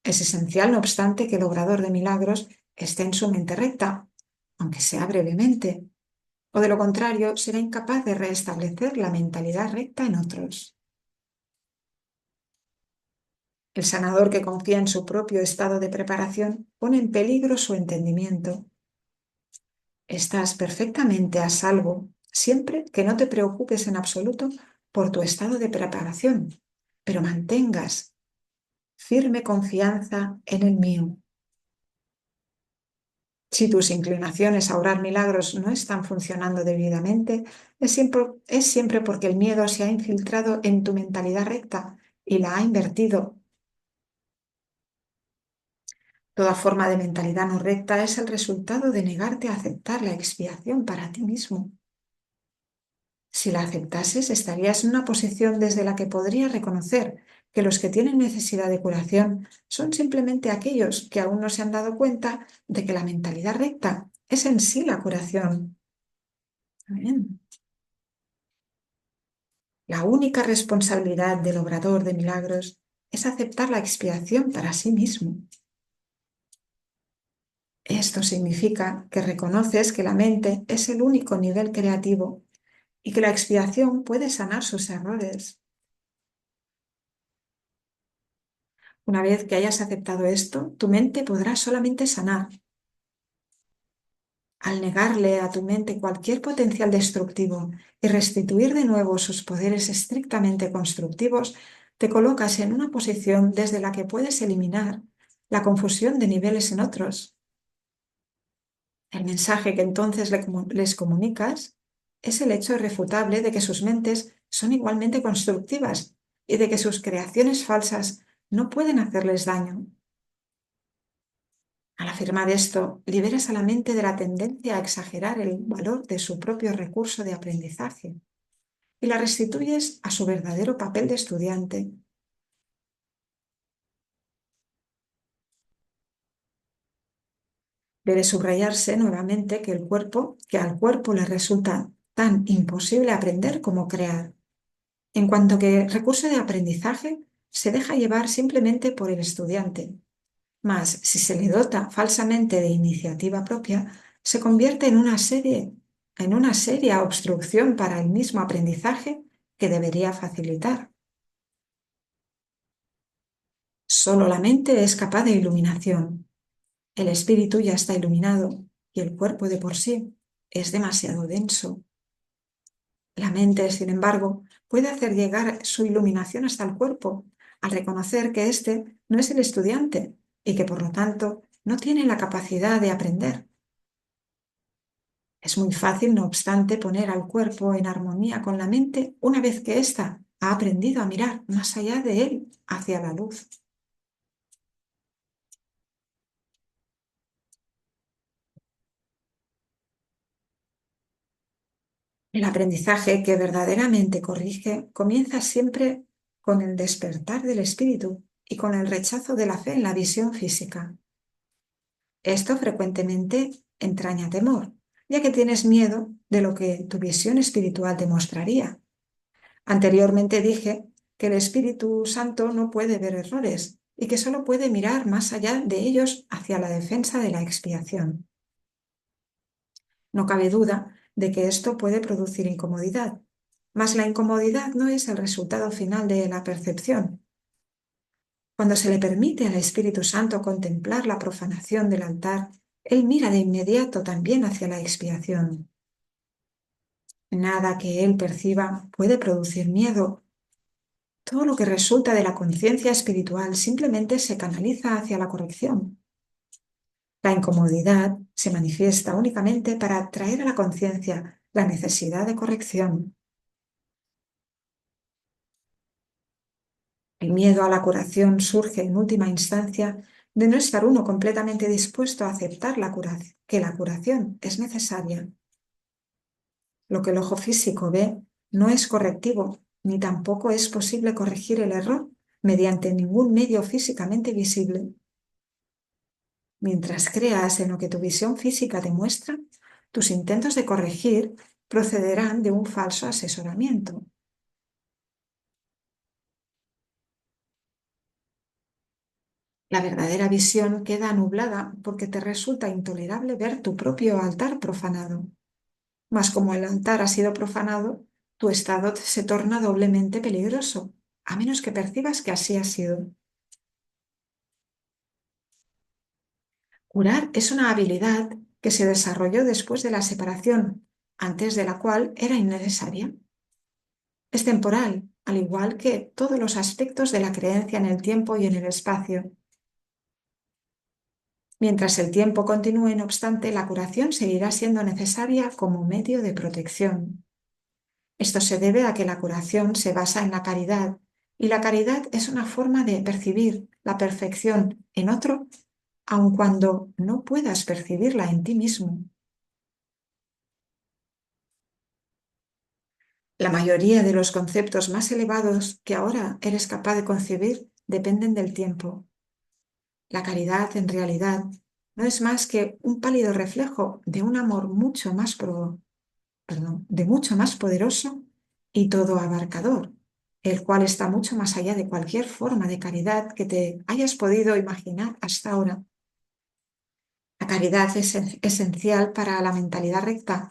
Es esencial, no obstante, que el obrador de milagros esté en su mente recta, aunque sea brevemente, o de lo contrario, será incapaz de restablecer la mentalidad recta en otros. El sanador que confía en su propio estado de preparación pone en peligro su entendimiento. Estás perfectamente a salvo siempre que no te preocupes en absoluto por tu estado de preparación, pero mantengas firme confianza en el mío. Si tus inclinaciones a obrar milagros no están funcionando debidamente, es siempre porque el miedo se ha infiltrado en tu mentalidad recta y la ha invertido. Toda forma de mentalidad no recta es el resultado de negarte a aceptar la expiación para ti mismo. Si la aceptases, estarías en una posición desde la que podrías reconocer que los que tienen necesidad de curación son simplemente aquellos que aún no se han dado cuenta de que la mentalidad recta es en sí la curación. Bien. La única responsabilidad del obrador de milagros es aceptar la expiación para sí mismo. Esto significa que reconoces que la mente es el único nivel creativo y que la expiación puede sanar sus errores. Una vez que hayas aceptado esto, tu mente podrá solamente sanar. Al negarle a tu mente cualquier potencial destructivo y restituir de nuevo sus poderes estrictamente constructivos, te colocas en una posición desde la que puedes eliminar la confusión de niveles en otros. El mensaje que entonces les comunicas es el hecho irrefutable de que sus mentes son igualmente constructivas y de que sus creaciones falsas no pueden hacerles daño. Al afirmar esto, liberas a la mente de la tendencia a exagerar el valor de su propio recurso de aprendizaje y la restituyes a su verdadero papel de estudiante. Debe subrayarse nuevamente que al cuerpo le resulta tan imposible aprender como crear. En cuanto que recurso de aprendizaje se deja llevar simplemente por el estudiante, mas si se le dota falsamente de iniciativa propia, se convierte en una seria obstrucción para el mismo aprendizaje que debería facilitar. Solo la mente es capaz de iluminación. El espíritu ya está iluminado y el cuerpo de por sí es demasiado denso. La mente, sin embargo, puede hacer llegar su iluminación hasta el cuerpo al reconocer que éste no es el estudiante y que por lo tanto no tiene la capacidad de aprender. Es muy fácil, no obstante, poner al cuerpo en armonía con la mente una vez que ésta ha aprendido a mirar más allá de él, hacia la luz. El aprendizaje que verdaderamente corrige comienza siempre con el despertar del espíritu y con el rechazo de la fe en la visión física. Esto frecuentemente entraña temor, ya que tienes miedo de lo que tu visión espiritual te mostraría. Anteriormente dije que el Espíritu Santo no puede ver errores y que solo puede mirar más allá de ellos hacia la defensa de la expiación. No cabe duda de que esto puede producir incomodidad, mas la incomodidad no es el resultado final de la percepción. Cuando se le permite al Espíritu Santo contemplar la profanación del altar, él mira de inmediato también hacia la expiación. Nada que él perciba puede producir miedo. Todo lo que resulta de la conciencia espiritual simplemente se canaliza hacia la corrección. La incomodidad se manifiesta únicamente para traer a la conciencia la necesidad de corrección. El miedo a la curación surge en última instancia de no estar uno completamente dispuesto a aceptar que la curación es necesaria. Lo que el ojo físico ve no es correctivo, ni tampoco es posible corregir el error mediante ningún medio físicamente visible. Mientras creas en lo que tu visión física te muestra, tus intentos de corregir procederán de un falso asesoramiento. La verdadera visión queda nublada porque te resulta intolerable ver tu propio altar profanado. Mas como el altar ha sido profanado, tu estado se torna doblemente peligroso, a menos que percibas que así ha sido. Curar es una habilidad que se desarrolló después de la separación, antes de la cual era innecesaria. Es temporal, al igual que todos los aspectos de la creencia en el tiempo y en el espacio. Mientras el tiempo continúe, no obstante, la curación seguirá siendo necesaria como medio de protección. Esto se debe a que la curación se basa en la caridad, y la caridad es una forma de percibir la perfección en otro aun cuando no puedas percibirla en ti mismo. La mayoría de los conceptos más elevados que ahora eres capaz de concebir dependen del tiempo. La caridad, en realidad, no es más que un pálido reflejo de un amor de mucho más poderoso y todo abarcador, el cual está mucho más allá de cualquier forma de caridad que te hayas podido imaginar hasta ahora. La caridad es esencial para la mentalidad recta,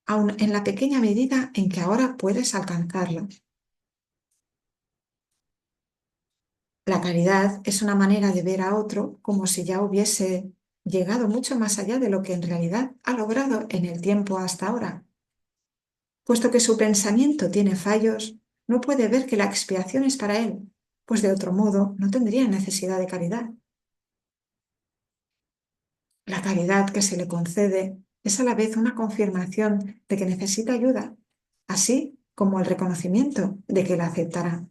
aun en la pequeña medida en que ahora puedes alcanzarla. La caridad es una manera de ver a otro como si ya hubiese llegado mucho más allá de lo que en realidad ha logrado en el tiempo hasta ahora. Puesto que su pensamiento tiene fallos, no puede ver que la expiación es para él, pues de otro modo no tendría necesidad de caridad. La caridad que se le concede es a la vez una confirmación de que necesita ayuda, así como el reconocimiento de que la aceptará.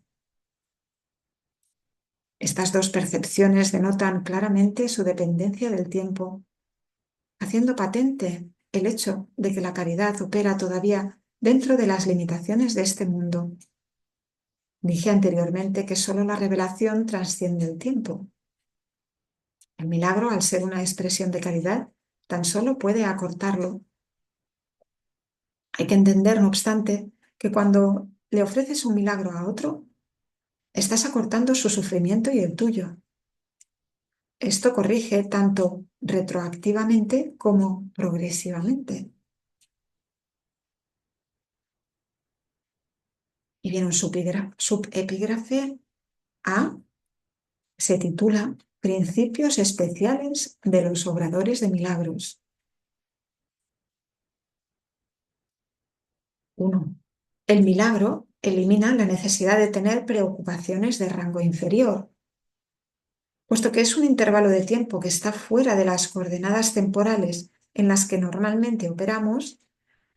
Estas dos percepciones denotan claramente su dependencia del tiempo, haciendo patente el hecho de que la caridad opera todavía dentro de las limitaciones de este mundo. Dije anteriormente que solo la revelación trasciende el tiempo. El milagro, al ser una expresión de caridad, tan solo puede acortarlo. Hay que entender, no obstante, que cuando le ofreces un milagro a otro, estás acortando su sufrimiento y el tuyo. Esto corrige tanto retroactivamente como progresivamente. Y viene un subepígrafe A, se titula Principios especiales de los obradores de milagros. 1. El milagro elimina la necesidad de tener preocupaciones de rango inferior, puesto que es un intervalo de tiempo que está fuera de las coordenadas temporales en las que normalmente operamos.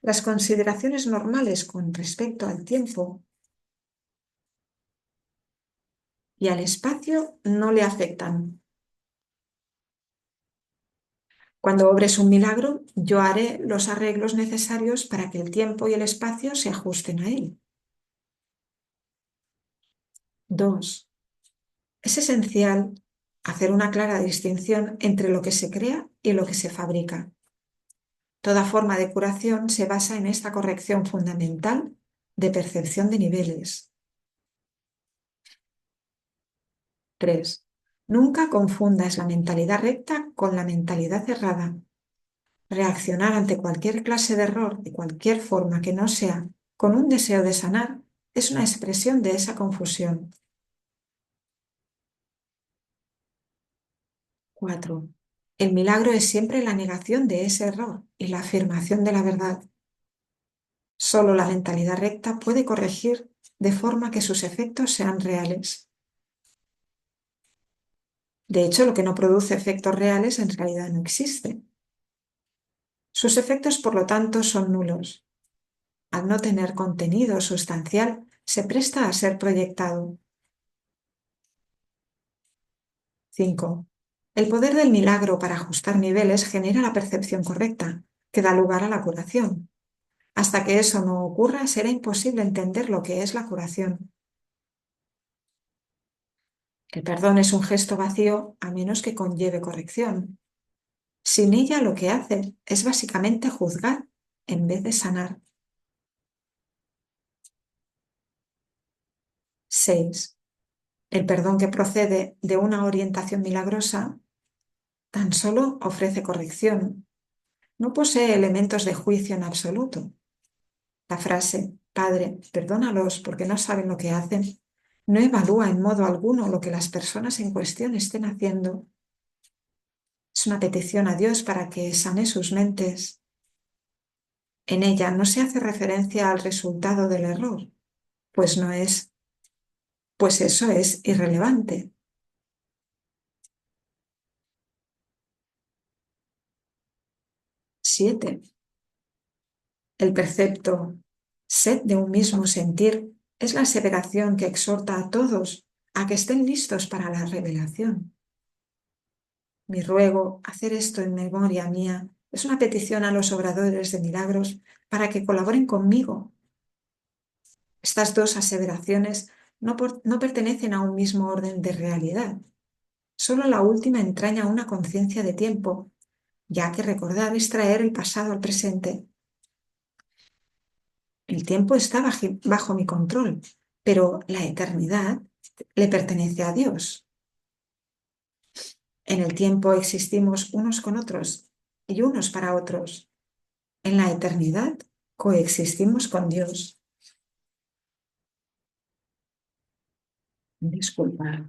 Las consideraciones normales con respecto al tiempo y al espacio no le afectan. Cuando obres un milagro, yo haré los arreglos necesarios para que el tiempo y el espacio se ajusten a él. 2. Es esencial hacer una clara distinción entre lo que se crea y lo que se fabrica. Toda forma de curación se basa en esta corrección fundamental de percepción de niveles. 3. Nunca confundas la mentalidad recta con la mentalidad errada. Reaccionar ante cualquier clase de error de cualquier forma que no sea con un deseo de sanar es una expresión de esa confusión. 4. El milagro es siempre la negación de ese error y la afirmación de la verdad. Solo la mentalidad recta puede corregir de forma que sus efectos sean reales. De hecho, lo que no produce efectos reales en realidad no existe. Sus efectos, por lo tanto, son nulos. Al no tener contenido sustancial, se presta a ser proyectado. 5. El poder del milagro para ajustar niveles genera la percepción correcta, que da lugar a la curación. Hasta que eso no ocurra, será imposible entender lo que es la curación. El perdón es un gesto vacío a menos que conlleve corrección. Sin ella, lo que hace es básicamente juzgar en vez de sanar. 6. El perdón que procede de una orientación milagrosa tan solo ofrece corrección. No posee elementos de juicio en absoluto. La frase, Padre, perdónalos porque no saben lo que hacen, no evalúa en modo alguno lo que las personas en cuestión estén haciendo. Es una petición a Dios para que sane sus mentes. En ella no se hace referencia al resultado del error, pues no es, pues eso es irrelevante. 7. El precepto sed de un mismo sentir es la aseveración que exhorta a todos a que estén listos para la revelación. Mi ruego, hacer esto en memoria mía, es una petición a los obradores de milagros para que colaboren conmigo. Estas dos aseveraciones no pertenecen a un mismo orden de realidad. Solo la última entraña una conciencia de tiempo, ya que recordar es traer el pasado al presente. El tiempo está bajo mi control, pero la eternidad le pertenece a Dios. En el tiempo existimos unos con otros y unos para otros. En la eternidad coexistimos con Dios. Disculpa.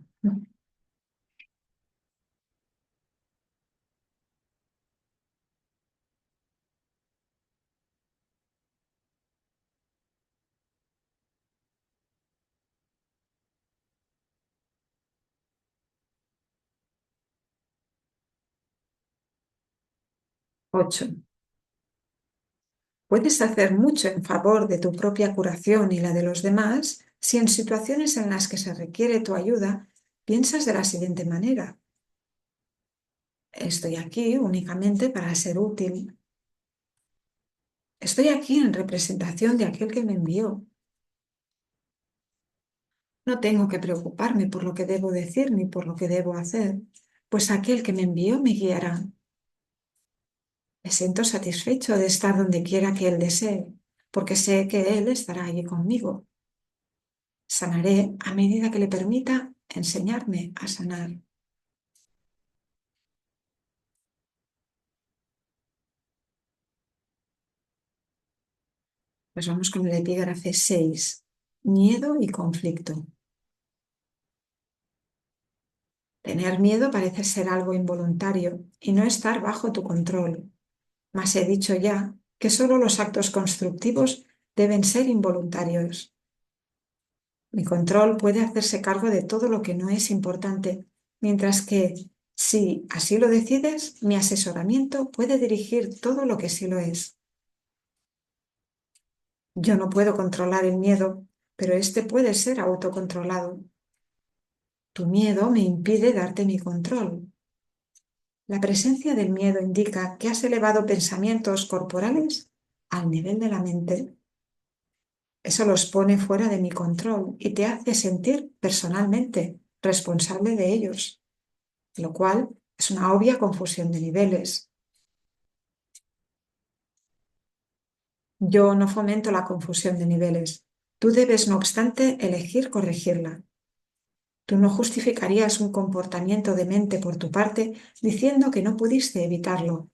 8. Puedes hacer mucho en favor de tu propia curación y la de los demás si en situaciones en las que se requiere tu ayuda piensas de la siguiente manera. Estoy aquí únicamente para ser útil. Estoy aquí en representación de aquel que me envió. No tengo que preocuparme por lo que debo decir ni por lo que debo hacer, pues aquel que me envió me guiará. Me siento satisfecho de estar donde quiera que Él desee, porque sé que Él estará allí conmigo. Sanaré a medida que le permita enseñarme a sanar. Pues vamos con el epígrafe 6. Miedo y conflicto. Tener miedo parece ser algo involuntario y no estar bajo tu control. Mas he dicho ya que solo los actos constructivos deben ser involuntarios. Mi control puede hacerse cargo de todo lo que no es importante, mientras que, si así lo decides, mi asesoramiento puede dirigir todo lo que sí lo es. Yo no puedo controlar el miedo, pero este puede ser autocontrolado. Tu miedo me impide darte mi control. La presencia del miedo indica que has elevado pensamientos corporales al nivel de la mente. Eso los pone fuera de mi control y te hace sentir personalmente responsable de ellos, lo cual es una obvia confusión de niveles. Yo no fomento la confusión de niveles. Tú debes, no obstante, elegir corregirla. Tú no justificarías un comportamiento demente por tu parte diciendo que no pudiste evitarlo.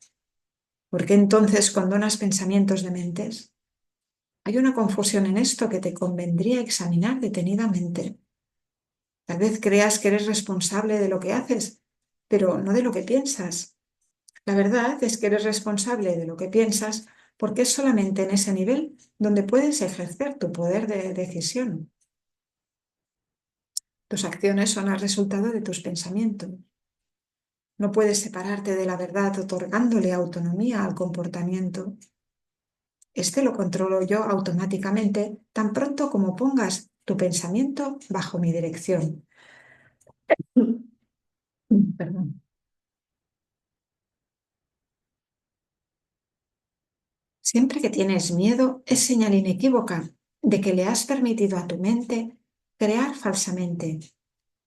¿Por qué entonces condonas pensamientos dementes? Hay una confusión en esto que te convendría examinar detenidamente. Tal vez creas que eres responsable de lo que haces, pero no de lo que piensas. La verdad es que eres responsable de lo que piensas porque es solamente en ese nivel donde puedes ejercer tu poder de decisión. Tus acciones son el resultado de tus pensamientos. No puedes separarte de la verdad otorgándole autonomía al comportamiento. Este lo controlo yo automáticamente tan pronto como pongas tu pensamiento bajo mi dirección. Perdón. Siempre que tienes miedo es señal inequívoca de que le has permitido a tu mente crear falsamente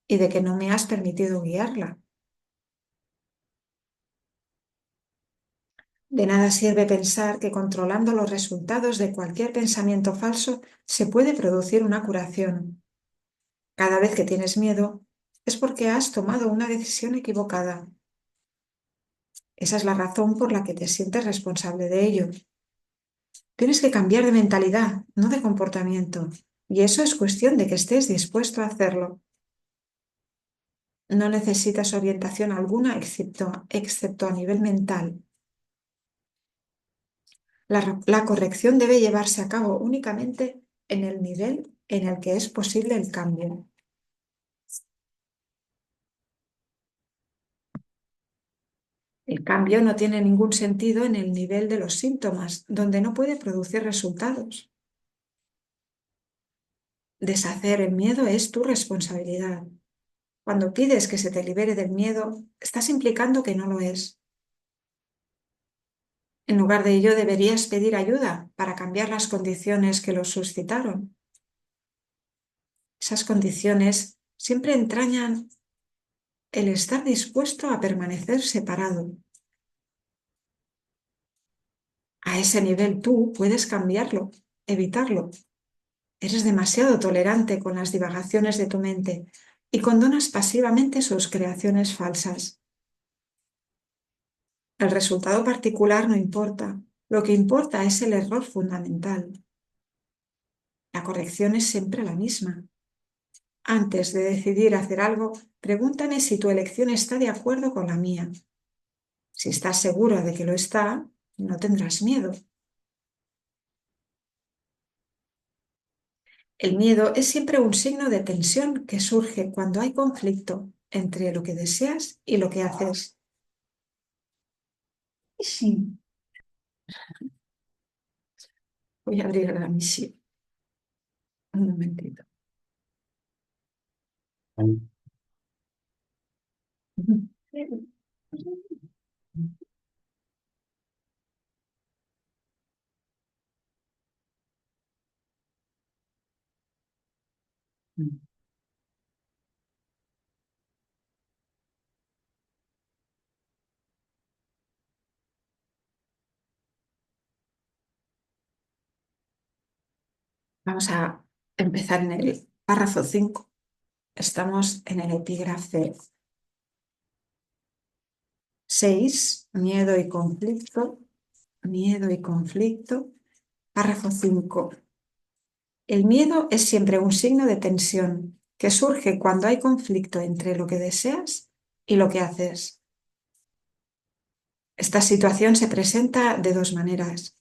y de que no me has permitido guiarla. De nada sirve pensar que controlando los resultados de cualquier pensamiento falso se puede producir una curación. Cada vez que tienes miedo es porque has tomado una decisión equivocada. Esa es la razón por la que te sientes responsable de ello. Tienes que cambiar de mentalidad, no de comportamiento, y eso es cuestión de que estés dispuesto a hacerlo. No necesitas orientación alguna excepto a nivel mental. La corrección debe llevarse a cabo únicamente en el nivel en el que es posible el cambio. El cambio no tiene ningún sentido en el nivel de los síntomas, donde no puede producir resultados. Deshacer el miedo es tu responsabilidad. Cuando pides que se te libere del miedo, estás implicando que no lo es. En lugar de ello, deberías pedir ayuda para cambiar las condiciones que lo suscitaron. Esas condiciones siempre entrañan el estar dispuesto a permanecer separado. A ese nivel tú puedes cambiarlo, evitarlo. Eres demasiado tolerante con las divagaciones de tu mente y condonas pasivamente sus creaciones falsas. El resultado particular no importa. Lo que importa es el error fundamental. La corrección es siempre la misma. Antes de decidir hacer algo, pregúntame si tu elección está de acuerdo con la mía. Si estás segura de que lo está, no tendrás miedo. El miedo es siempre un signo de tensión que surge cuando hay conflicto entre lo que deseas y lo que haces. Sí, voy a abrir la misión. Un momentito. Vamos a empezar en el párrafo 5. Estamos en el epígrafe 6, miedo y conflicto. Miedo y conflicto. Párrafo 5. El miedo es siempre un signo de tensión que surge cuando hay conflicto entre lo que deseas y lo que haces. Esta situación se presenta de dos maneras.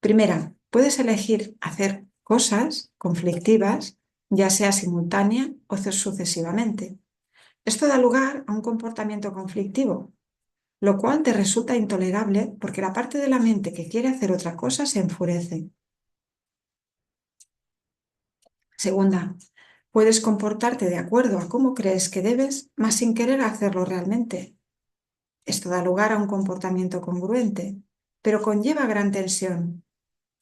Primera, puedes elegir hacer cosas conflictivas, ya sea simultánea o sucesivamente. Esto da lugar a un comportamiento conflictivo, lo cual te resulta intolerable porque la parte de la mente que quiere hacer otra cosa se enfurece. Segunda, puedes comportarte de acuerdo a cómo crees que debes, mas sin querer hacerlo realmente. Esto da lugar a un comportamiento congruente, pero conlleva gran tensión.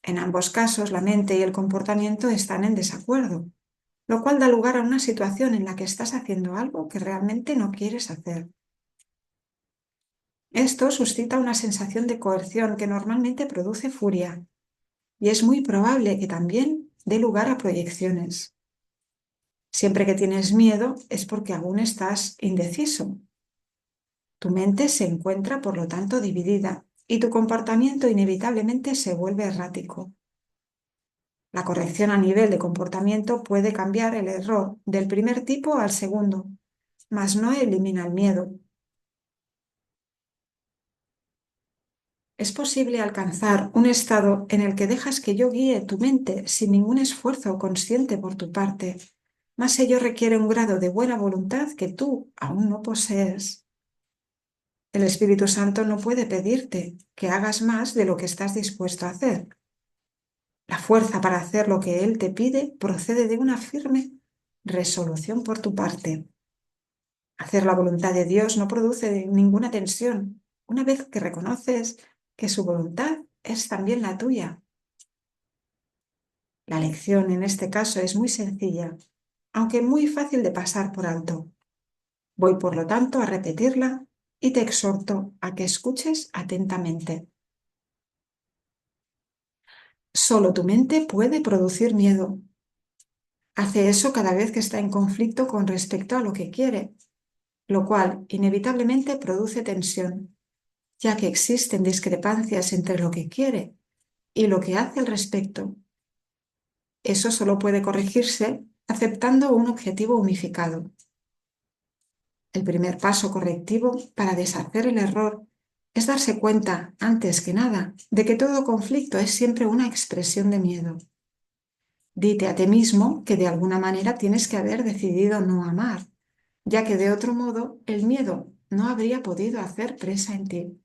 En ambos casos, la mente y el comportamiento están en desacuerdo, lo cual da lugar a una situación en la que estás haciendo algo que realmente no quieres hacer. Esto suscita una sensación de coerción que normalmente produce furia, y es muy probable que también dé lugar a proyecciones. Siempre que tienes miedo es porque aún estás indeciso. Tu mente se encuentra, por lo tanto, dividida y tu comportamiento inevitablemente se vuelve errático. La corrección a nivel de comportamiento puede cambiar el error del primer tipo al segundo, mas no elimina el miedo. Es posible alcanzar un estado en el que dejas que yo guíe tu mente sin ningún esfuerzo consciente por tu parte, mas ello requiere un grado de buena voluntad que tú aún no posees. El Espíritu Santo no puede pedirte que hagas más de lo que estás dispuesto a hacer. La fuerza para hacer lo que Él te pide procede de una firme resolución por tu parte. Hacer la voluntad de Dios no produce ninguna tensión una vez que reconoces que su voluntad es también la tuya. La lección en este caso es muy sencilla, aunque muy fácil de pasar por alto. Voy, por lo tanto, a repetirla y te exhorto a que escuches atentamente. Solo tu mente puede producir miedo. Hace eso cada vez que está en conflicto con respecto a lo que quiere, lo cual inevitablemente produce tensión, ya que existen discrepancias entre lo que quiere y lo que hace al respecto. Eso solo puede corregirse aceptando un objetivo unificado. El primer paso correctivo para deshacer el error es darse cuenta, antes que nada, de que todo conflicto es siempre una expresión de miedo. Dite a ti mismo que de alguna manera tienes que haber decidido no amar, ya que de otro modo el miedo no habría podido hacer presa en ti.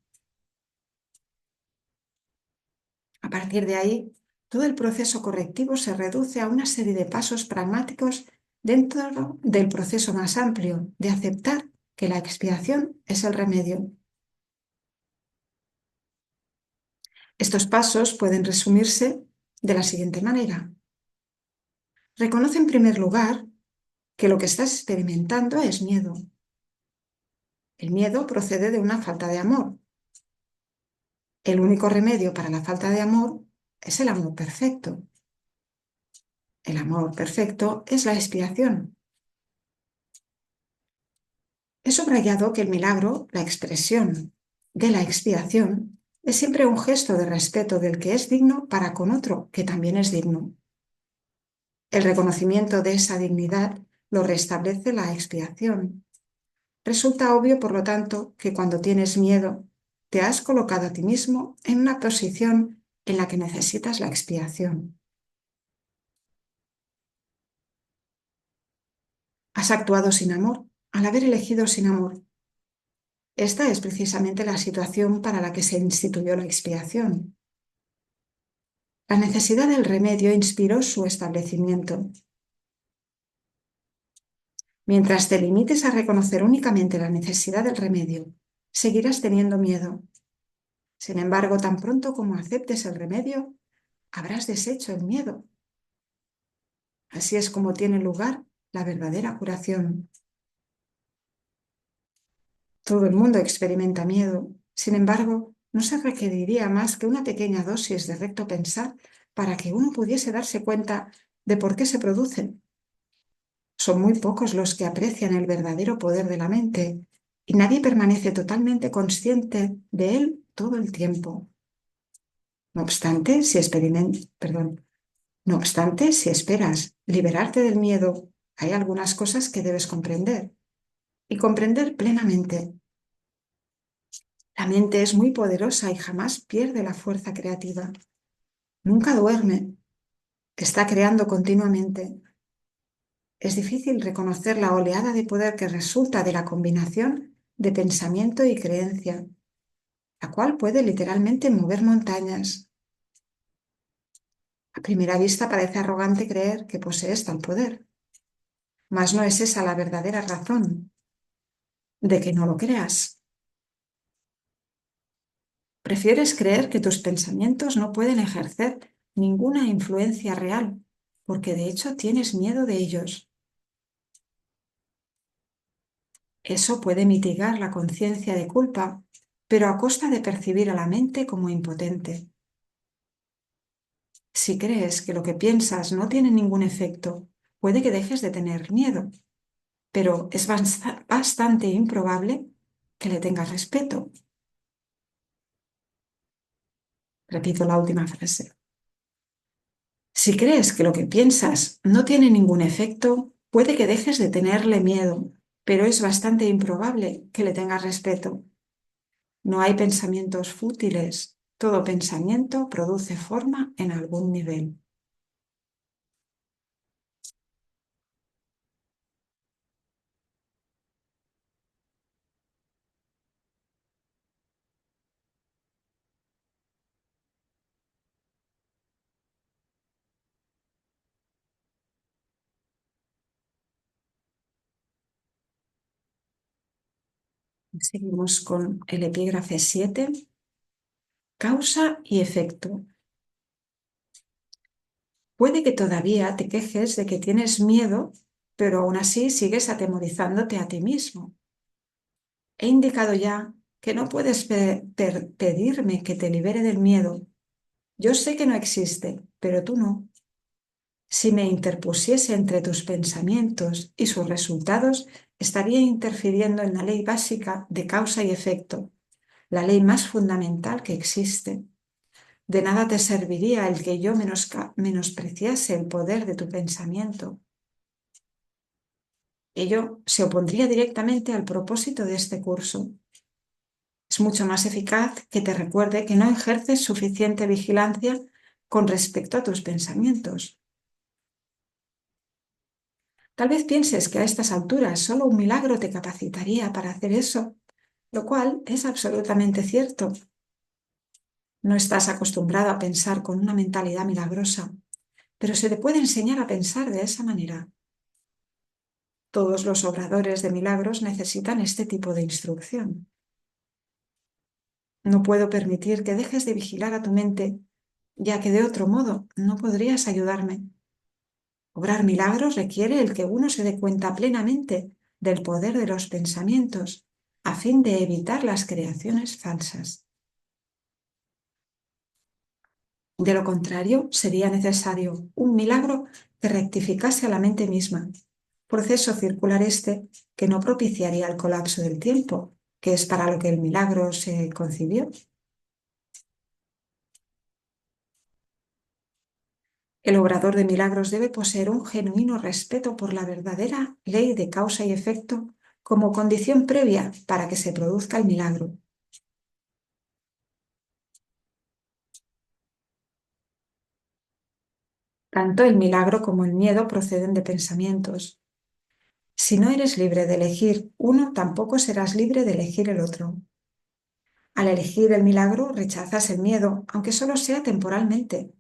A partir de ahí, todo el proceso correctivo se reduce a una serie de pasos pragmáticos dentro del proceso más amplio de aceptar que la expiación es el remedio. Estos pasos pueden resumirse de la siguiente manera. Reconoce en primer lugar que lo que estás experimentando es miedo. El miedo procede de una falta de amor. El único remedio para la falta de amor es el amor perfecto. El amor perfecto es la expiación. He subrayado que el milagro, la expresión de la expiación, es siempre un gesto de respeto del que es digno para con otro que también es digno. El reconocimiento de esa dignidad lo restablece la expiación. Resulta obvio, por lo tanto, que cuando tienes miedo, te has colocado a ti mismo en una posición en la que necesitas la expiación. Has actuado sin amor, al haber elegido sin amor. Esta es precisamente la situación para la que se instituyó la expiación. La necesidad del remedio inspiró su establecimiento. Mientras te limites a reconocer únicamente la necesidad del remedio, seguirás teniendo miedo. Sin embargo, tan pronto como aceptes el remedio, habrás deshecho el miedo. Así es como tiene lugar la verdadera curación. Todo el mundo experimenta miedo. Sin embargo, no se requeriría más que una pequeña dosis de recto pensar para que uno pudiese darse cuenta de por qué se producen. Son muy pocos los que aprecian el verdadero poder de la mente y nadie permanece totalmente consciente de él todo el tiempo. No obstante, no obstante, si esperas liberarte del miedo, hay algunas cosas que debes comprender y comprender plenamente. La mente es muy poderosa y jamás pierde la fuerza creativa. Nunca duerme, está creando continuamente. Es difícil reconocer la oleada de poder que resulta de la combinación de pensamiento y creencia, la cual puede literalmente mover montañas. A primera vista parece arrogante creer que posees tal poder, mas no es esa la verdadera razón de que no lo creas. Prefieres creer que tus pensamientos no pueden ejercer ninguna influencia real, porque de hecho tienes miedo de ellos. Eso puede mitigar la conciencia de culpa, pero a costa de percibir a la mente como impotente. Si crees que lo que piensas no tiene ningún efecto, puede que dejes de tener miedo, pero es bastante improbable que le tengas respeto. Repito la última frase. Si crees que lo que piensas no tiene ningún efecto, puede que dejes de tenerle miedo, pero es bastante improbable que le tengas respeto. No hay pensamientos fútiles. Todo pensamiento produce forma en algún nivel. Seguimos con el epígrafe 7. Causa y efecto. Puede que todavía te quejes de que tienes miedo, pero aún así sigues atemorizándote a ti mismo. He indicado ya que no puedes pedirme que te libere del miedo. Yo sé que no existe, pero tú no. Si me interpusiese entre tus pensamientos y sus resultados, estaría interfiriendo en la ley básica de causa y efecto, la ley más fundamental que existe. De nada te serviría el que yo menospreciase el poder de tu pensamiento. Ello se opondría directamente al propósito de este curso. Es mucho más eficaz que te recuerde que no ejerces suficiente vigilancia con respecto a tus pensamientos. Tal vez pienses que a estas alturas solo un milagro te capacitaría para hacer eso, lo cual es absolutamente cierto. No estás acostumbrado a pensar con una mentalidad milagrosa, pero se te puede enseñar a pensar de esa manera. Todos los obradores de milagros necesitan este tipo de instrucción. No puedo permitir que dejes de vigilar a tu mente, ya que de otro modo no podrías ayudarme. Obrar milagros requiere el que uno se dé cuenta plenamente del poder de los pensamientos, a fin de evitar las creaciones falsas. De lo contrario, sería necesario un milagro que rectificase a la mente misma, proceso circular este que no propiciaría el colapso del tiempo, que es para lo que el milagro se concibió. El obrador de milagros debe poseer un genuino respeto por la verdadera ley de causa y efecto como condición previa para que se produzca el milagro. Tanto el milagro como el miedo proceden de pensamientos. Si no eres libre de elegir uno, tampoco serás libre de elegir el otro. Al elegir el milagro, rechazas el miedo, aunque solo sea temporalmente.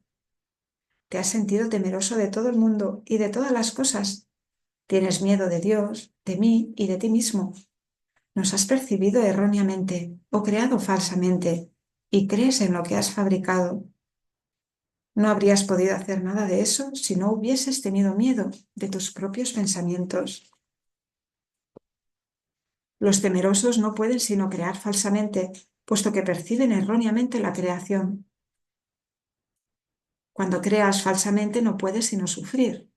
Te has sentido temeroso de todo el mundo y de todas las cosas. Tienes miedo de Dios, de mí y de ti mismo. Nos has percibido erróneamente o creado falsamente y crees en lo que has fabricado. No habrías podido hacer nada de eso si no hubieses tenido miedo de tus propios pensamientos. Los temerosos no pueden sino crear falsamente, puesto que perciben erróneamente la creación. Cuando creas falsamente no puedes sino sufrir.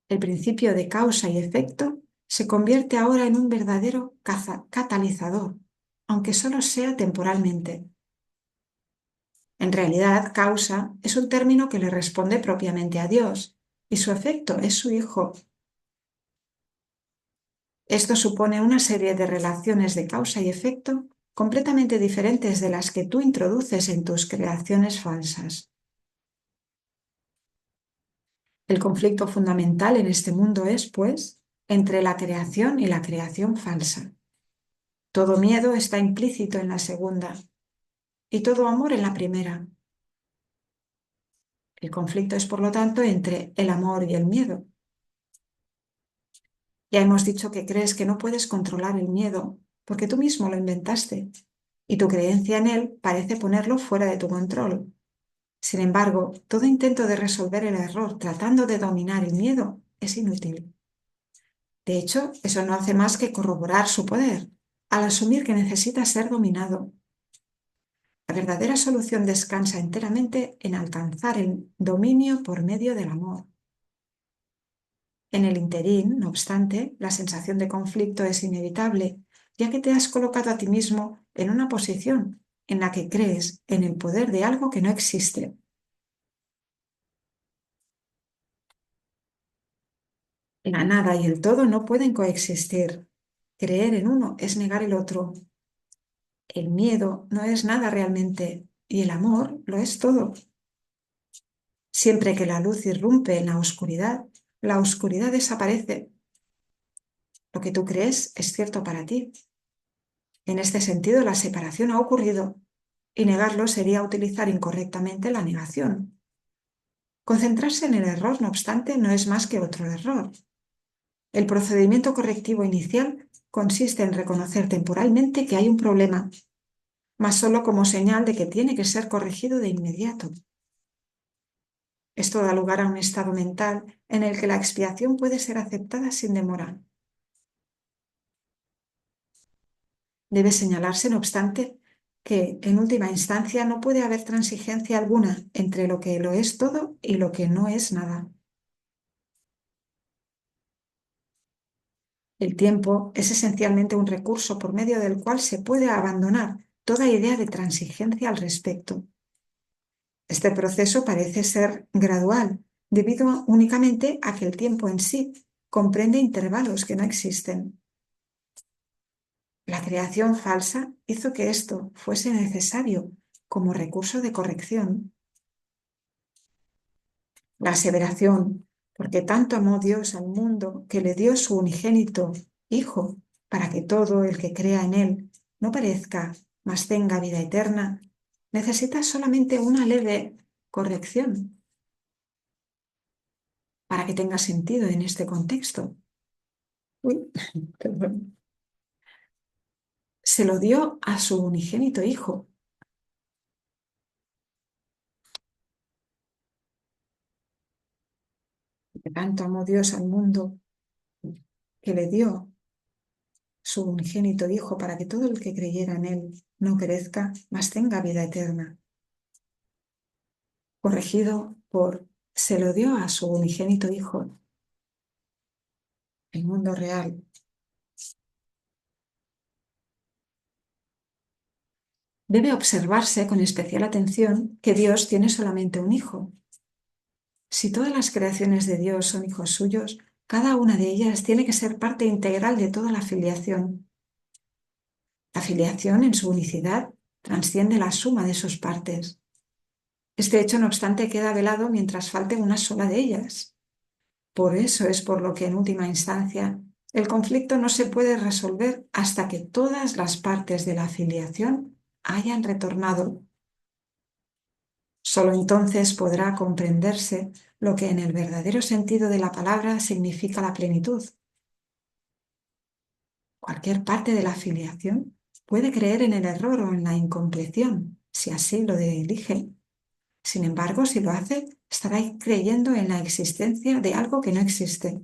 El principio de causa y efecto se convierte ahora en un verdadero catalizador, aunque solo sea temporalmente. En realidad, causa es un término que le responde propiamente a Dios, y su efecto es su Hijo. Esto supone una serie de relaciones de causa y efecto completamente diferentes de las que tú introduces en tus creaciones falsas. El conflicto fundamental en este mundo es, pues, entre la creación y la creación falsa. Todo miedo está implícito en la segunda y todo amor en la primera. El conflicto es, por lo tanto, entre el amor y el miedo. Ya hemos dicho que crees que no puedes controlar el miedo porque tú mismo lo inventaste y tu creencia en él parece ponerlo fuera de tu control. Sin embargo, todo intento de resolver el error tratando de dominar el miedo es inútil. De hecho, eso no hace más que corroborar su poder, al asumir que necesita ser dominado. La verdadera solución descansa enteramente en alcanzar el dominio por medio del amor. En el interín, no obstante, la sensación de conflicto es inevitable, ya que te has colocado a ti mismo en una posición en la que crees en el poder de algo que no existe. La nada y el todo no pueden coexistir. Creer en uno es negar el otro. El miedo no es nada realmente y el amor lo es todo. Siempre que la luz irrumpe en la oscuridad desaparece. Lo que tú crees es cierto para ti. En este sentido, la separación ha ocurrido y negarlo sería utilizar incorrectamente la negación. Concentrarse en el error, no obstante, no es más que otro error. El procedimiento correctivo inicial consiste en reconocer temporalmente que hay un problema, mas solo como señal de que tiene que ser corregido de inmediato. Esto da lugar a un estado mental en el que la expiación puede ser aceptada sin demora. Debe señalarse, no obstante, que en última instancia no puede haber transigencia alguna entre lo que lo es todo y lo que no es nada. El tiempo es esencialmente un recurso por medio del cual se puede abandonar toda idea de transigencia al respecto. Este proceso parece ser gradual, debido únicamente a que el tiempo en sí comprende intervalos que no existen. La creación falsa hizo que esto fuese necesario como recurso de corrección. La aseveración, porque tanto amó Dios al mundo que le dio su unigénito Hijo, para que todo el que crea en él no perezca, mas tenga vida eterna, necesita solamente una leve corrección. para que tenga sentido en este contexto. Uy, perdón. Se lo dio a su unigénito Hijo. Que tanto amó Dios al mundo que le dio su unigénito Hijo para que todo el que creyera en Él no perezca, mas tenga vida eterna. Corregido por se lo dio a su unigénito Hijo. El mundo real. Debe observarse con especial atención que Dios tiene solamente un Hijo. Si todas las creaciones de Dios son hijos suyos, cada una de ellas tiene que ser parte integral de toda la filiación. La filiación, en su unicidad, trasciende la suma de sus partes. Este hecho, no obstante, queda velado mientras falte una sola de ellas. Por eso es por lo que, en última instancia, el conflicto no se puede resolver hasta que todas las partes de la filiación hayan retornado. Solo entonces podrá comprenderse lo que en el verdadero sentido de la palabra significa la plenitud. Cualquier parte de la filiación puede creer en el error o en la incompleción, si así lo elige. Sin embargo, si lo hace, estará creyendo en la existencia de algo que no existe.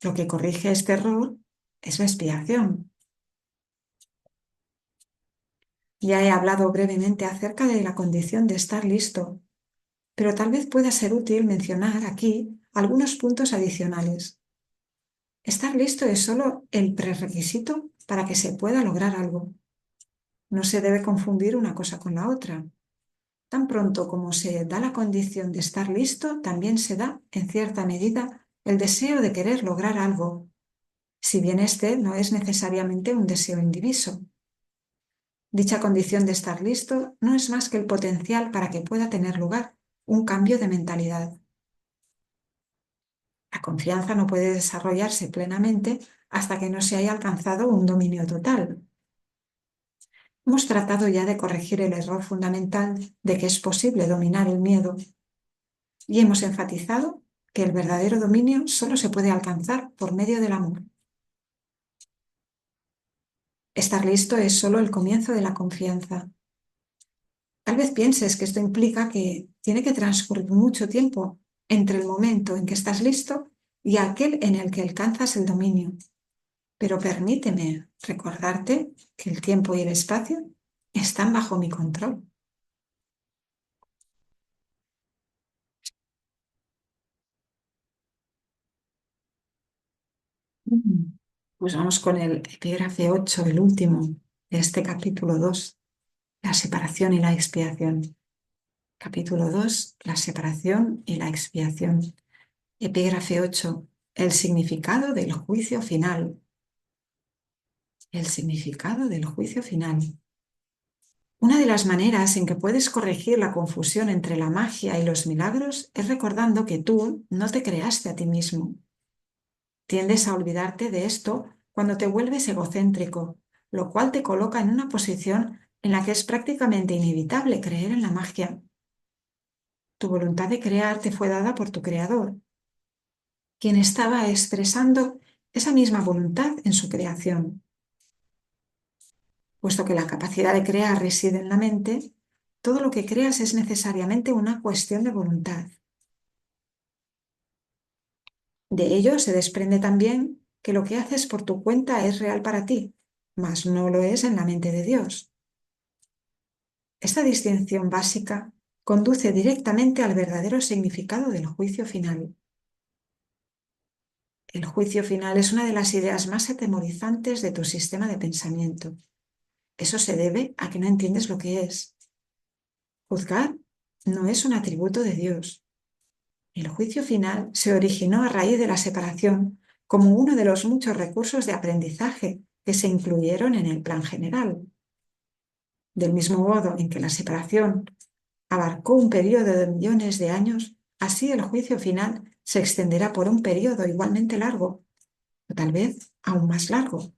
Lo que corrige este error es la expiación. Ya he hablado brevemente acerca de la condición de estar listo, pero tal vez pueda ser útil mencionar aquí algunos puntos adicionales. Estar listo es solo el prerequisito para que se pueda lograr algo. No se debe confundir una cosa con la otra. Tan pronto como se da la condición de estar listo, también se da, en cierta medida, el deseo de querer lograr algo, si bien este no es necesariamente un deseo indiviso. Dicha condición de estar listo no es más que el potencial para que pueda tener lugar un cambio de mentalidad. La confianza no puede desarrollarse plenamente hasta que no se haya alcanzado un dominio total. Hemos tratado ya de corregir el error fundamental de que es posible dominar el miedo y hemos enfatizado que el verdadero dominio solo se puede alcanzar por medio del amor. Estar listo es solo el comienzo de la confianza. Tal vez pienses que esto implica que tiene que transcurrir mucho tiempo entre el momento en que estás listo y aquel en el que alcanzas el dominio. Pero permíteme recordarte que el tiempo y el espacio están bajo mi control. Pues vamos con el epígrafe 8, el último de este capítulo 2, la separación y la expiación. Capítulo 2, la separación y la expiación. Epígrafe 8, el significado del juicio final. El significado del juicio final. Una de las maneras en que puedes corregir la confusión entre la magia y los milagros es recordando que tú no te creaste a ti mismo. Tiendes a olvidarte de esto cuando te vuelves egocéntrico, lo cual te coloca en una posición en la que es prácticamente inevitable creer en la magia. Tu voluntad de crear te fue dada por tu creador, quien estaba expresando esa misma voluntad en su creación. Puesto que la capacidad de crear reside en la mente, todo lo que creas es necesariamente una cuestión de voluntad. De ello se desprende también que lo que haces por tu cuenta es real para ti, mas no lo es en la mente de Dios. Esta distinción básica conduce directamente al verdadero significado del juicio final. El juicio final es una de las ideas más atemorizantes de tu sistema de pensamiento. Eso se debe a que no entiendes lo que es. Juzgar no es un atributo de Dios. El juicio final se originó a raíz de la separación como uno de los muchos recursos de aprendizaje que se incluyeron en el plan general. Del mismo modo en que la separación abarcó un periodo de millones de años, así el juicio final se extenderá por un periodo igualmente largo, o tal vez aún más largo.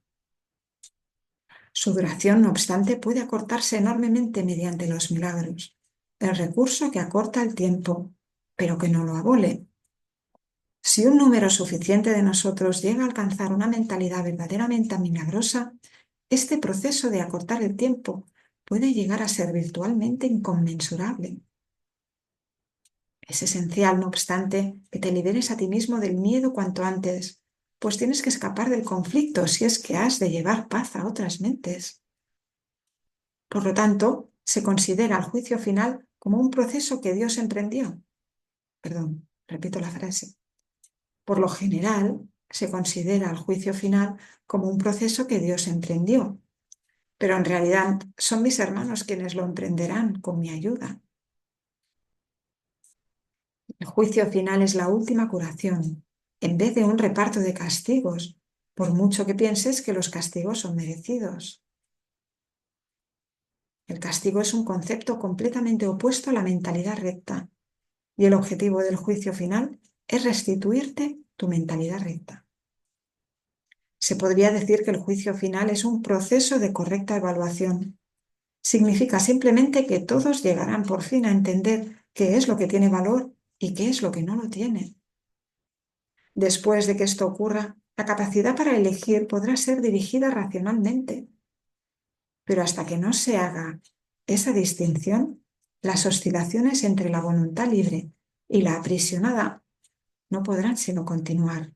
Su duración, no obstante, puede acortarse enormemente mediante los milagros, el recurso que acorta el tiempo. pero que no lo abole. Si un número suficiente de nosotros llega a alcanzar una mentalidad verdaderamente milagrosa, este proceso de acortar el tiempo puede llegar a ser virtualmente inconmensurable. Es esencial, no obstante, que te liberes a ti mismo del miedo cuanto antes, pues tienes que escapar del conflicto si es que has de llevar paz a otras mentes. Por lo tanto, se considera el juicio final como un proceso que Dios emprendió. Perdón, repito la frase. Por lo general, se considera el juicio final como un proceso que Dios emprendió, pero en realidad son mis hermanos quienes lo emprenderán con mi ayuda. El juicio final es la última curación, en vez de un reparto de castigos, por mucho que pienses que los castigos son merecidos. El castigo es un concepto completamente opuesto a la mentalidad recta, y el objetivo del juicio final es restituirte tu mentalidad recta. Se podría decir que el juicio final es un proceso de correcta evaluación. Significa simplemente que todos llegarán por fin a entender qué es lo que tiene valor y qué es lo que no lo tiene. Después de que esto ocurra, la capacidad para elegir podrá ser dirigida racionalmente. Pero hasta que no se haga esa distinción, las oscilaciones entre la voluntad libre y la aprisionada no podrán sino continuar.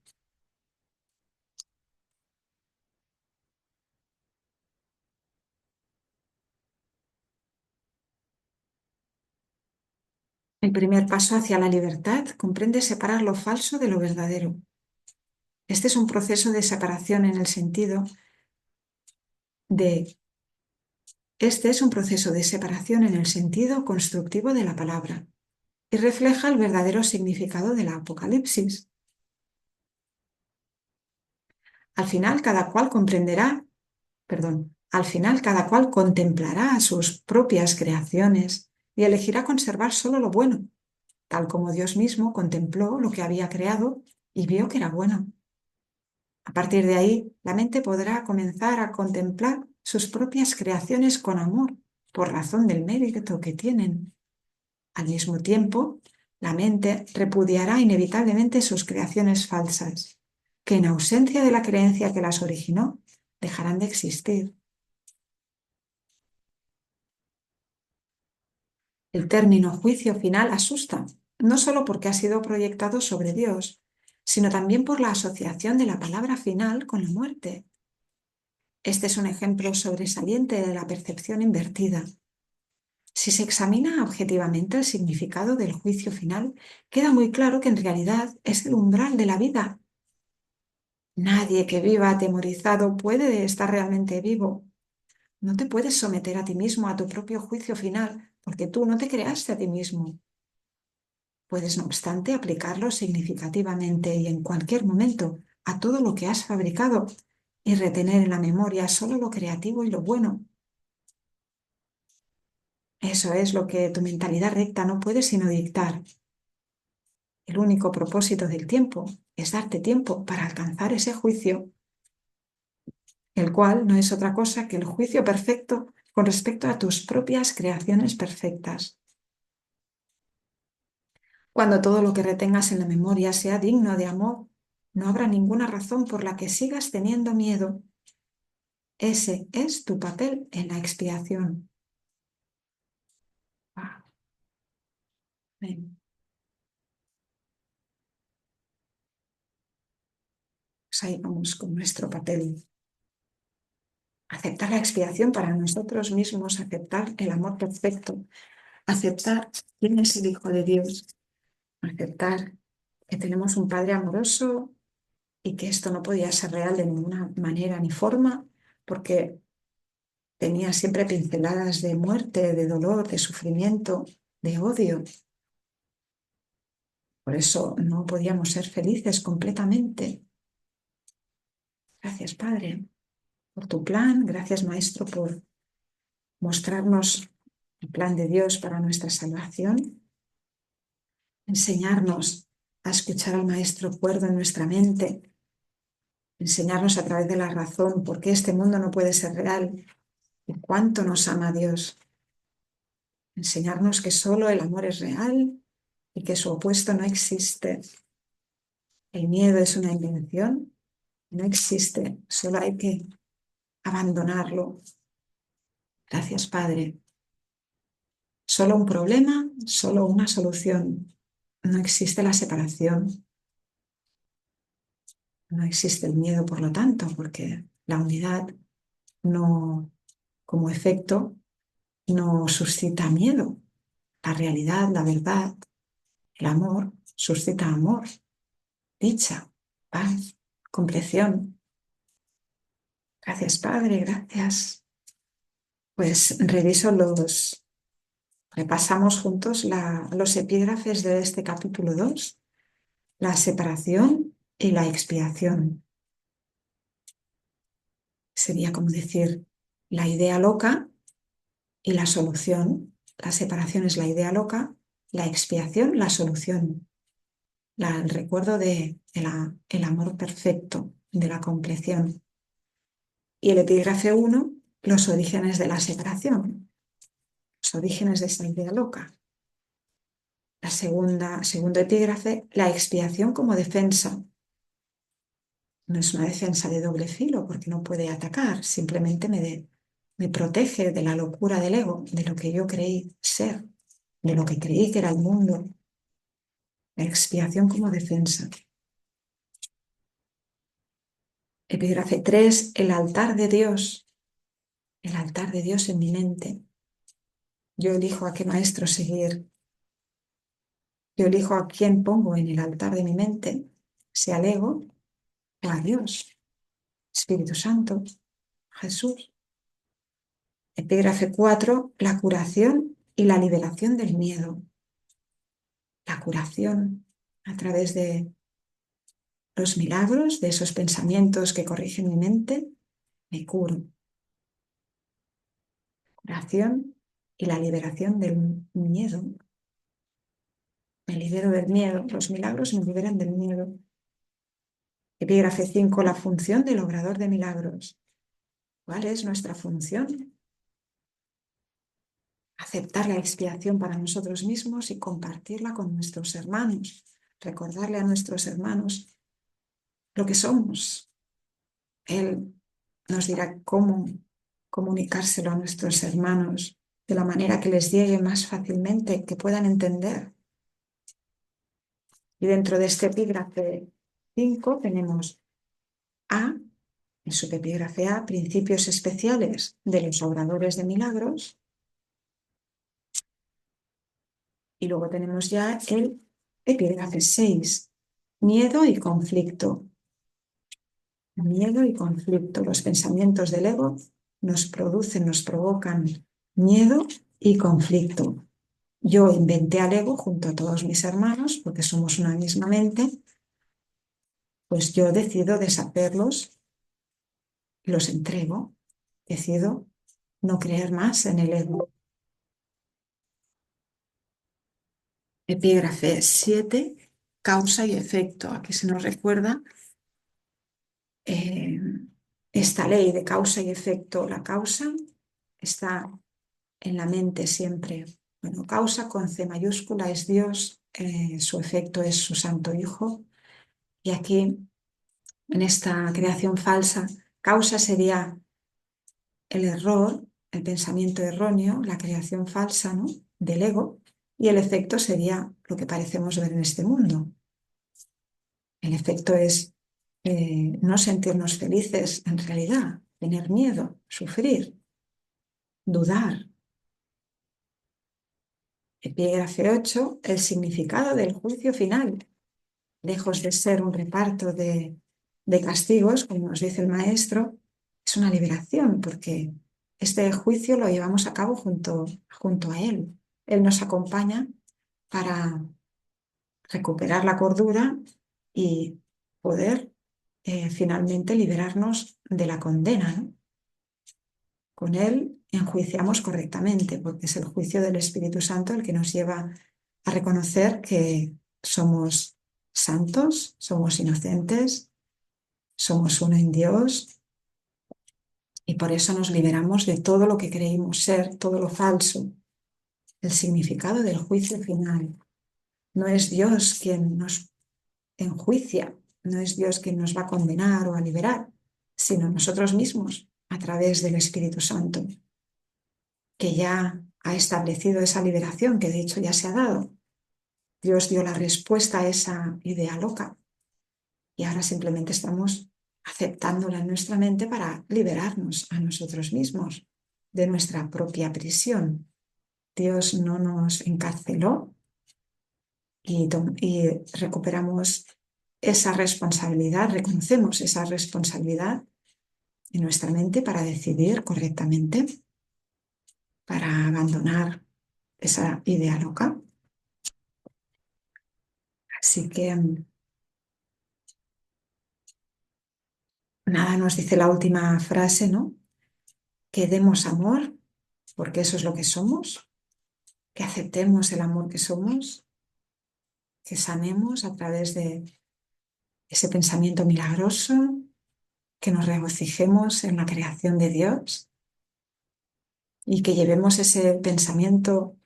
El primer paso hacia la libertad comprende separar lo falso de lo verdadero. Este es un proceso de separación en el sentido de Este es un proceso de separación en el sentido constructivo de la palabra y refleja el verdadero significado de la Apocalipsis. Al final cada cual al final cada cual contemplará sus propias creaciones y elegirá conservar solo lo bueno, tal como Dios mismo contempló lo que había creado y vio que era bueno. A partir de ahí, la mente podrá comenzar a contemplar sus propias creaciones con amor, por razón del mérito que tienen. Al mismo tiempo, la mente repudiará inevitablemente sus creaciones falsas, que en ausencia de la creencia que las originó, dejarán de existir. El término juicio final asusta, no solo porque ha sido proyectado sobre Dios, sino también por la asociación de la palabra final con la muerte. Este es un ejemplo sobresaliente de la percepción invertida. Si se examina objetivamente el significado del juicio final, queda muy claro que en realidad es el umbral de la vida. Nadie que viva atemorizado puede estar realmente vivo. No te puedes someter a ti mismo a tu propio juicio final, porque tú no te creaste a ti mismo. Puedes, no obstante, aplicarlo significativamente y en cualquier momento a todo lo que has fabricado y retener en la memoria solo lo creativo y lo bueno. Eso es lo que tu mentalidad recta no puede sino dictar. El único propósito del tiempo es darte tiempo para alcanzar ese juicio, el cual no es otra cosa que el juicio perfecto con respecto a tus propias creaciones perfectas. Cuando todo lo que retengas en la memoria sea digno de amor, no habrá ninguna razón por la que sigas teniendo miedo. Ese es tu papel en la expiación. Ah, bien. Pues ahí vamos con nuestro papel. Aceptar la expiación para nosotros mismos, aceptar el amor perfecto, aceptar quién es el Hijo de Dios, aceptar que tenemos un Padre amoroso y que esto no podía ser real de ninguna manera ni forma, porque tenía siempre pinceladas de muerte, de dolor, de sufrimiento, de odio. Por eso no podíamos ser felices completamente. Gracias, Padre, por tu plan. Gracias, Maestro, por mostrarnos el plan de Dios para nuestra salvación. Enseñarnos a escuchar al Maestro cuerdo en nuestra mente. Enseñarnos a través de la razón por qué este mundo no puede ser real y cuánto nos ama Dios. Enseñarnos que solo el amor es real y que su opuesto no existe. El miedo es una invención, no existe, solo hay que abandonarlo. Gracias, Padre. Solo un problema, solo una solución. No existe la separación, no existe el miedo, por lo tanto, porque la unidad no, como efecto, no suscita miedo. La realidad, la verdad, el amor suscita amor, dicha, paz, compleción. Gracias, Padre, gracias. Pues repasamos juntos los epígrafes de este capítulo 2, la separación y la expiación. Sería como decir la idea loca y la solución. La separación es la idea loca, la expiación, la solución. El recuerdo el amor perfecto, de la compleción. Y el epígrafe 1, los orígenes de la separación, los orígenes de esa idea loca. Segundo epígrafe, la expiación como defensa. No es una defensa de doble filo porque no puede atacar, simplemente me protege de la locura del ego, de lo que yo creí ser, de lo que creí que era el mundo. La expiación como defensa. Epígrafe 3, el altar de Dios. El altar de Dios en mi mente. Yo elijo a qué maestro seguir. Yo elijo a quién pongo en el altar de mi mente, sea el ego o a Dios, Espíritu Santo, Jesús. Epígrafe 4, la curación y la liberación del miedo. La curación a través de los milagros, de esos pensamientos que corrigen mi mente, me curo. Curación y la liberación del miedo. Me libero del miedo. Los milagros me liberan del miedo. Epígrafe 5, la función del obrador de milagros. ¿Cuál es nuestra función? Aceptar la expiación para nosotros mismos y compartirla con nuestros hermanos. Recordarle a nuestros hermanos lo que somos. Él nos dirá cómo comunicárselo a nuestros hermanos de la manera que les llegue más fácilmente, que puedan entender. Y dentro de este epígrafe 5 tenemos A, en su epígrafe A, principios especiales de los obradores de milagros. Y luego tenemos ya el epígrafe 6, miedo y conflicto. Miedo y conflicto. Los pensamientos del ego nos provocan miedo y conflicto. Yo inventé al ego junto a todos mis hermanos, porque somos una misma mente, pues yo decido deshacerlos, los entrego, decido no creer más en el ego. Epígrafe 7, causa y efecto. Aquí se nos recuerda esta ley de causa y efecto. La causa está en la mente siempre. Bueno, causa con C mayúscula es Dios, su efecto es su Santo Hijo. Y aquí, en esta creación falsa, causa sería el error, el pensamiento erróneo, la creación falsa, ¿no?, del ego, y el efecto sería lo que parecemos ver en este mundo. El efecto es no sentirnos felices en realidad, tener miedo, sufrir, dudar. Epígrafe 8, el significado del juicio final. Lejos de ser un reparto de castigos, como nos dice el maestro, es una liberación, porque este juicio lo llevamos a cabo junto a él. Él nos acompaña para recuperar la cordura y poder finalmente liberarnos de la condena, ¿no? Con él enjuiciamos correctamente, porque es el juicio del Espíritu Santo el que nos lleva a reconocer que somos santos, somos inocentes, somos uno en Dios, y por eso nos liberamos de todo lo que creímos ser, todo lo falso, el significado del juicio final. No es Dios quien nos enjuicia, no es Dios quien nos va a condenar o a liberar, sino nosotros mismos a través del Espíritu Santo, que ya ha establecido esa liberación, que de hecho ya se ha dado. Dios dio la respuesta a esa idea loca y ahora simplemente estamos aceptándola en nuestra mente para liberarnos a nosotros mismos de nuestra propia prisión. Dios no nos encarceló y recuperamos esa responsabilidad, reconocemos esa responsabilidad en nuestra mente para decidir correctamente, para abandonar esa idea loca. Así que nada, nos dice la última frase, ¿no? Que demos amor, porque eso es lo que somos, que aceptemos el amor que somos, que sanemos a través de ese pensamiento milagroso, que nos regocijemos en la creación de Dios y que llevemos ese pensamiento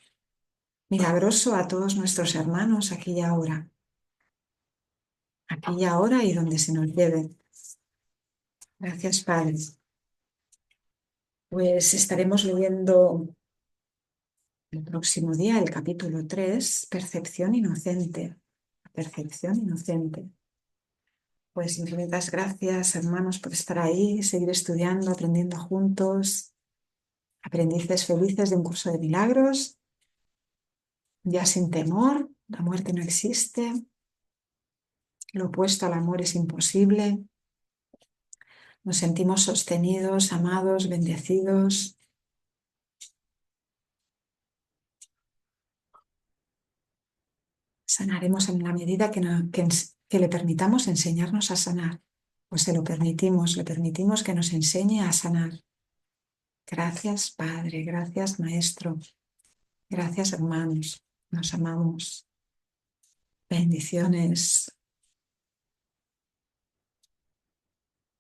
milagroso a todos nuestros hermanos aquí y ahora y donde se nos lleve. Gracias, Padre. Pues estaremos leyendo el próximo día el capítulo 3, Percepción Inocente. Percepción Inocente. Pues infinitas gracias, hermanos, por estar ahí, seguir estudiando, aprendiendo juntos, aprendices felices de un curso de milagros, ya sin temor, la muerte no existe, lo opuesto al amor es imposible, nos sentimos sostenidos, amados, bendecidos. Sanaremos en la medida que le permitamos enseñarnos a sanar, pues se lo permitimos, le permitimos que nos enseñe a sanar. Gracias, Padre, gracias, Maestro, gracias, hermanos, nos amamos. Bendiciones.